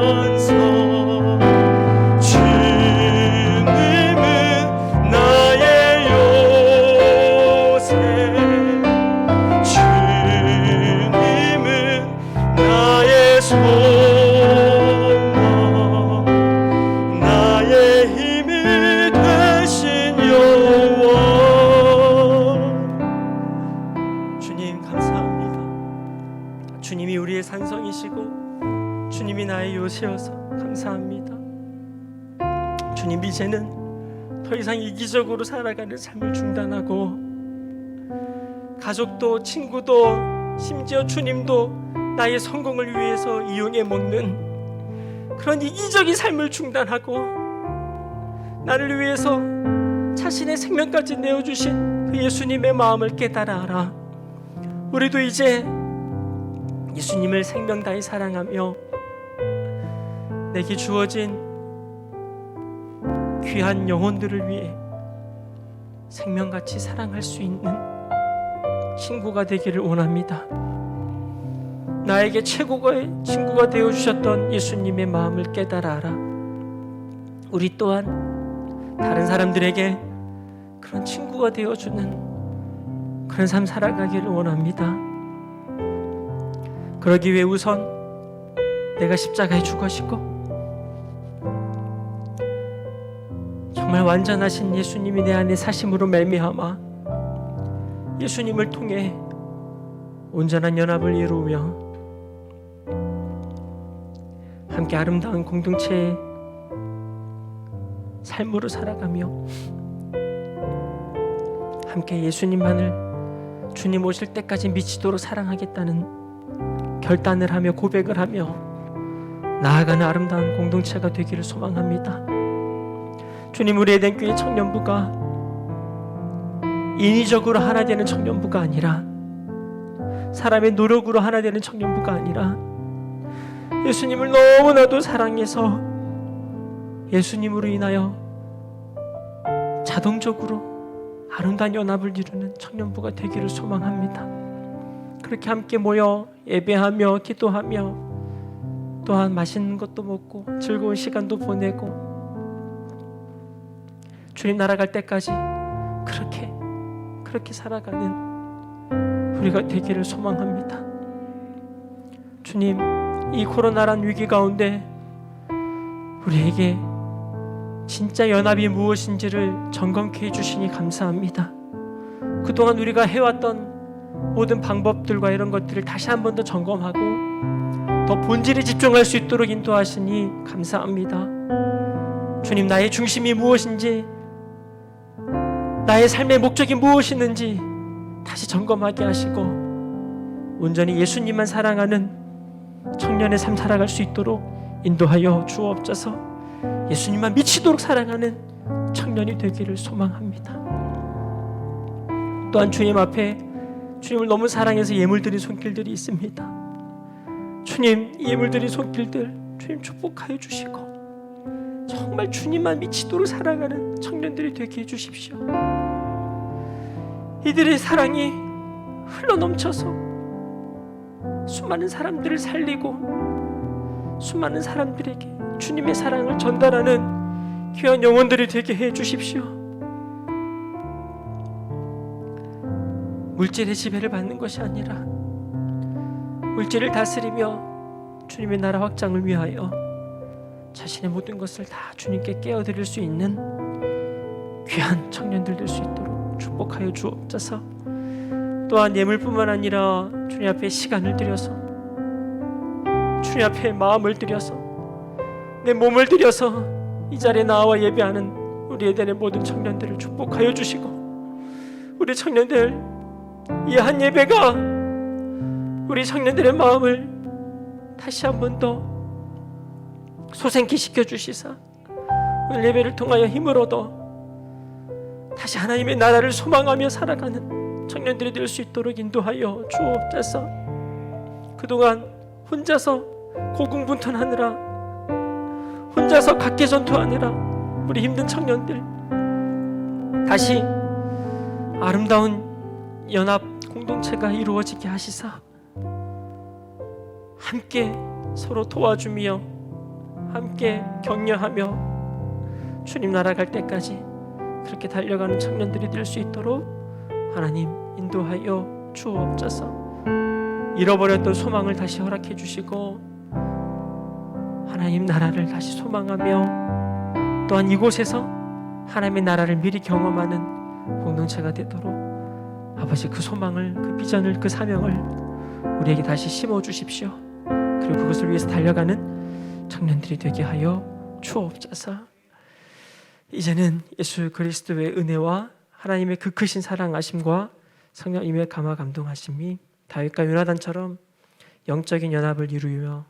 산성, 주님은 나의 요새, 주님은 나의 소망, 나의 힘이 되신 여호와. 주님 감사합니다. 주님이 우리의 산성이시고 주님이 나의 요새여서 감사합니다. 주님, 이제는 더 이상 이기적으로 살아가는 삶을 중단하고 가족도 친구도 심지어 주님도 나의 성공을 위해서 이용해 먹는 그런 이기적인 삶을 중단하고 나를 위해서 자신의 생명까지 내어주신 그 예수님의 마음을 깨달아 알아. 우리도 이제 예수님을 생명 다해 사랑하며 내게 주어진 귀한 영혼들을 위해 생명같이 사랑할 수 있는 친구가 되기를 원합니다. 나에게 최고의 친구가 되어주셨던 예수님의 마음을 깨달아 알아. 우리 또한 다른 사람들에게 그런 친구가 되어주는 그런 삶 살아가기를 원합니다. 그러기 위해 우선 내가 십자가에 죽으시고 정말 완전하신 예수님이 내 안에 사심으로 말미암아 예수님을 통해 온전한 연합을 이루며 함께 아름다운 공동체의 삶으로 살아가며 함께 예수님만을 주님 오실 때까지 미치도록 사랑하겠다는 결단을 하며 고백을 하며 나아가는 아름다운 공동체가 되기를 소망합니다. 주님, 우리 에덴교회 청년부가 인위적으로 하나 되는 청년부가 아니라 사람의 노력으로 하나 되는 청년부가 아니라 예수님을 너무나도 사랑해서 예수님으로 인하여 자동적으로 아름다운 연합을 이루는 청년부가 되기를 소망합니다. 그렇게 함께 모여 예배하며 기도하며 또한 맛있는 것도 먹고 즐거운 시간도 보내고 주님 날아갈 때까지 그렇게 살아가는 우리가 되기를 소망합니다. 주님, 이 코로나란 위기 가운데 우리에게 진짜 연합이 무엇인지를 점검케 해주시니 감사합니다. 그동안 우리가 해왔던 모든 방법들과 이런 것들을 다시 한 번 더 점검하고 더 본질에 집중할 수 있도록 인도하시니 감사합니다. 주님, 나의 중심이 무엇인지, 나의 삶의 목적이 무엇이는지 다시 점검하게 하시고 온전히 예수님만 사랑하는 청년의 삶 살아갈 수 있도록 인도하여 주옵소서. 예수님만 미치도록 사랑하는 청년이 되기를 소망합니다. 또한 주님 앞에 주님을 너무 사랑해서 예물 드린 손길들이 있습니다. 주님, 이 예물 드린 손길들 주님 축복하여 주시고 정말 주님만 미치도록 사랑하는 청년들이 되게 해주십시오. 이들의 사랑이 흘러넘쳐서 수많은 사람들을 살리고 수많은 사람들에게 주님의 사랑을 전달하는 귀한 영혼들이 되게 해 주십시오. 물질의 지배를 받는 것이 아니라 물질을 다스리며 주님의 나라 확장을 위하여 자신의 모든 것을 다 주님께 깨어드릴 수 있는 귀한 청년들 될 수 있도록 축복하여 주옵소서. 또한 예물뿐만 아니라 주님 앞에 시간을 들여서, 주님 앞에 마음을 들여서, 내 몸을 들여서 이 자리에 나와 예배하는 우리 에덴의 모든 청년들을 축복하여 주시고, 우리 청년들 이 한 예배가 우리 청년들의 마음을 다시 한 번 더 소생케 시켜주시사 오늘 예배를 통하여 힘을 얻어 다시 하나님의 나라를 소망하며 살아가는 청년들이 될 수 있도록 인도하여 주옵소서. 그동안 혼자서 고군분투하느라, 혼자서 각계전투하느라 우리 힘든 청년들 다시 아름다운 연합 공동체가 이루어지게 하시사 함께 서로 도와주며 함께 격려하며 주님 나라 갈 때까지 그렇게 달려가는 청년들이 될 수 있도록 하나님 인도하여 주옵소서. 잃어버렸던 소망을 다시 허락해 주시고 하나님 나라를 다시 소망하며 또한 이곳에서 하나님의 나라를 미리 경험하는 공동체가 되도록 아버지 그 소망을, 그 비전을, 그 사명을 우리에게 다시 심어 주십시오. 그리고 그것을 위해서 달려가는 청년들이 되게 하여 주옵소서. 이제는 예수 그리스도의 은혜와 하나님의 그 크신 사랑하심과 성령님의 감화 감동하심이 다윗과 요나단처럼 영적인 연합을 이루며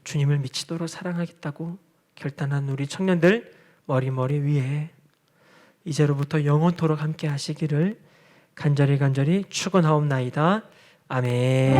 주님을 미치도록 사랑하겠다고 결단한 우리 청년들 머리 위에 이제로부터 영원토록 함께 하시기를 간절히 축원하옵나이다. 아멘.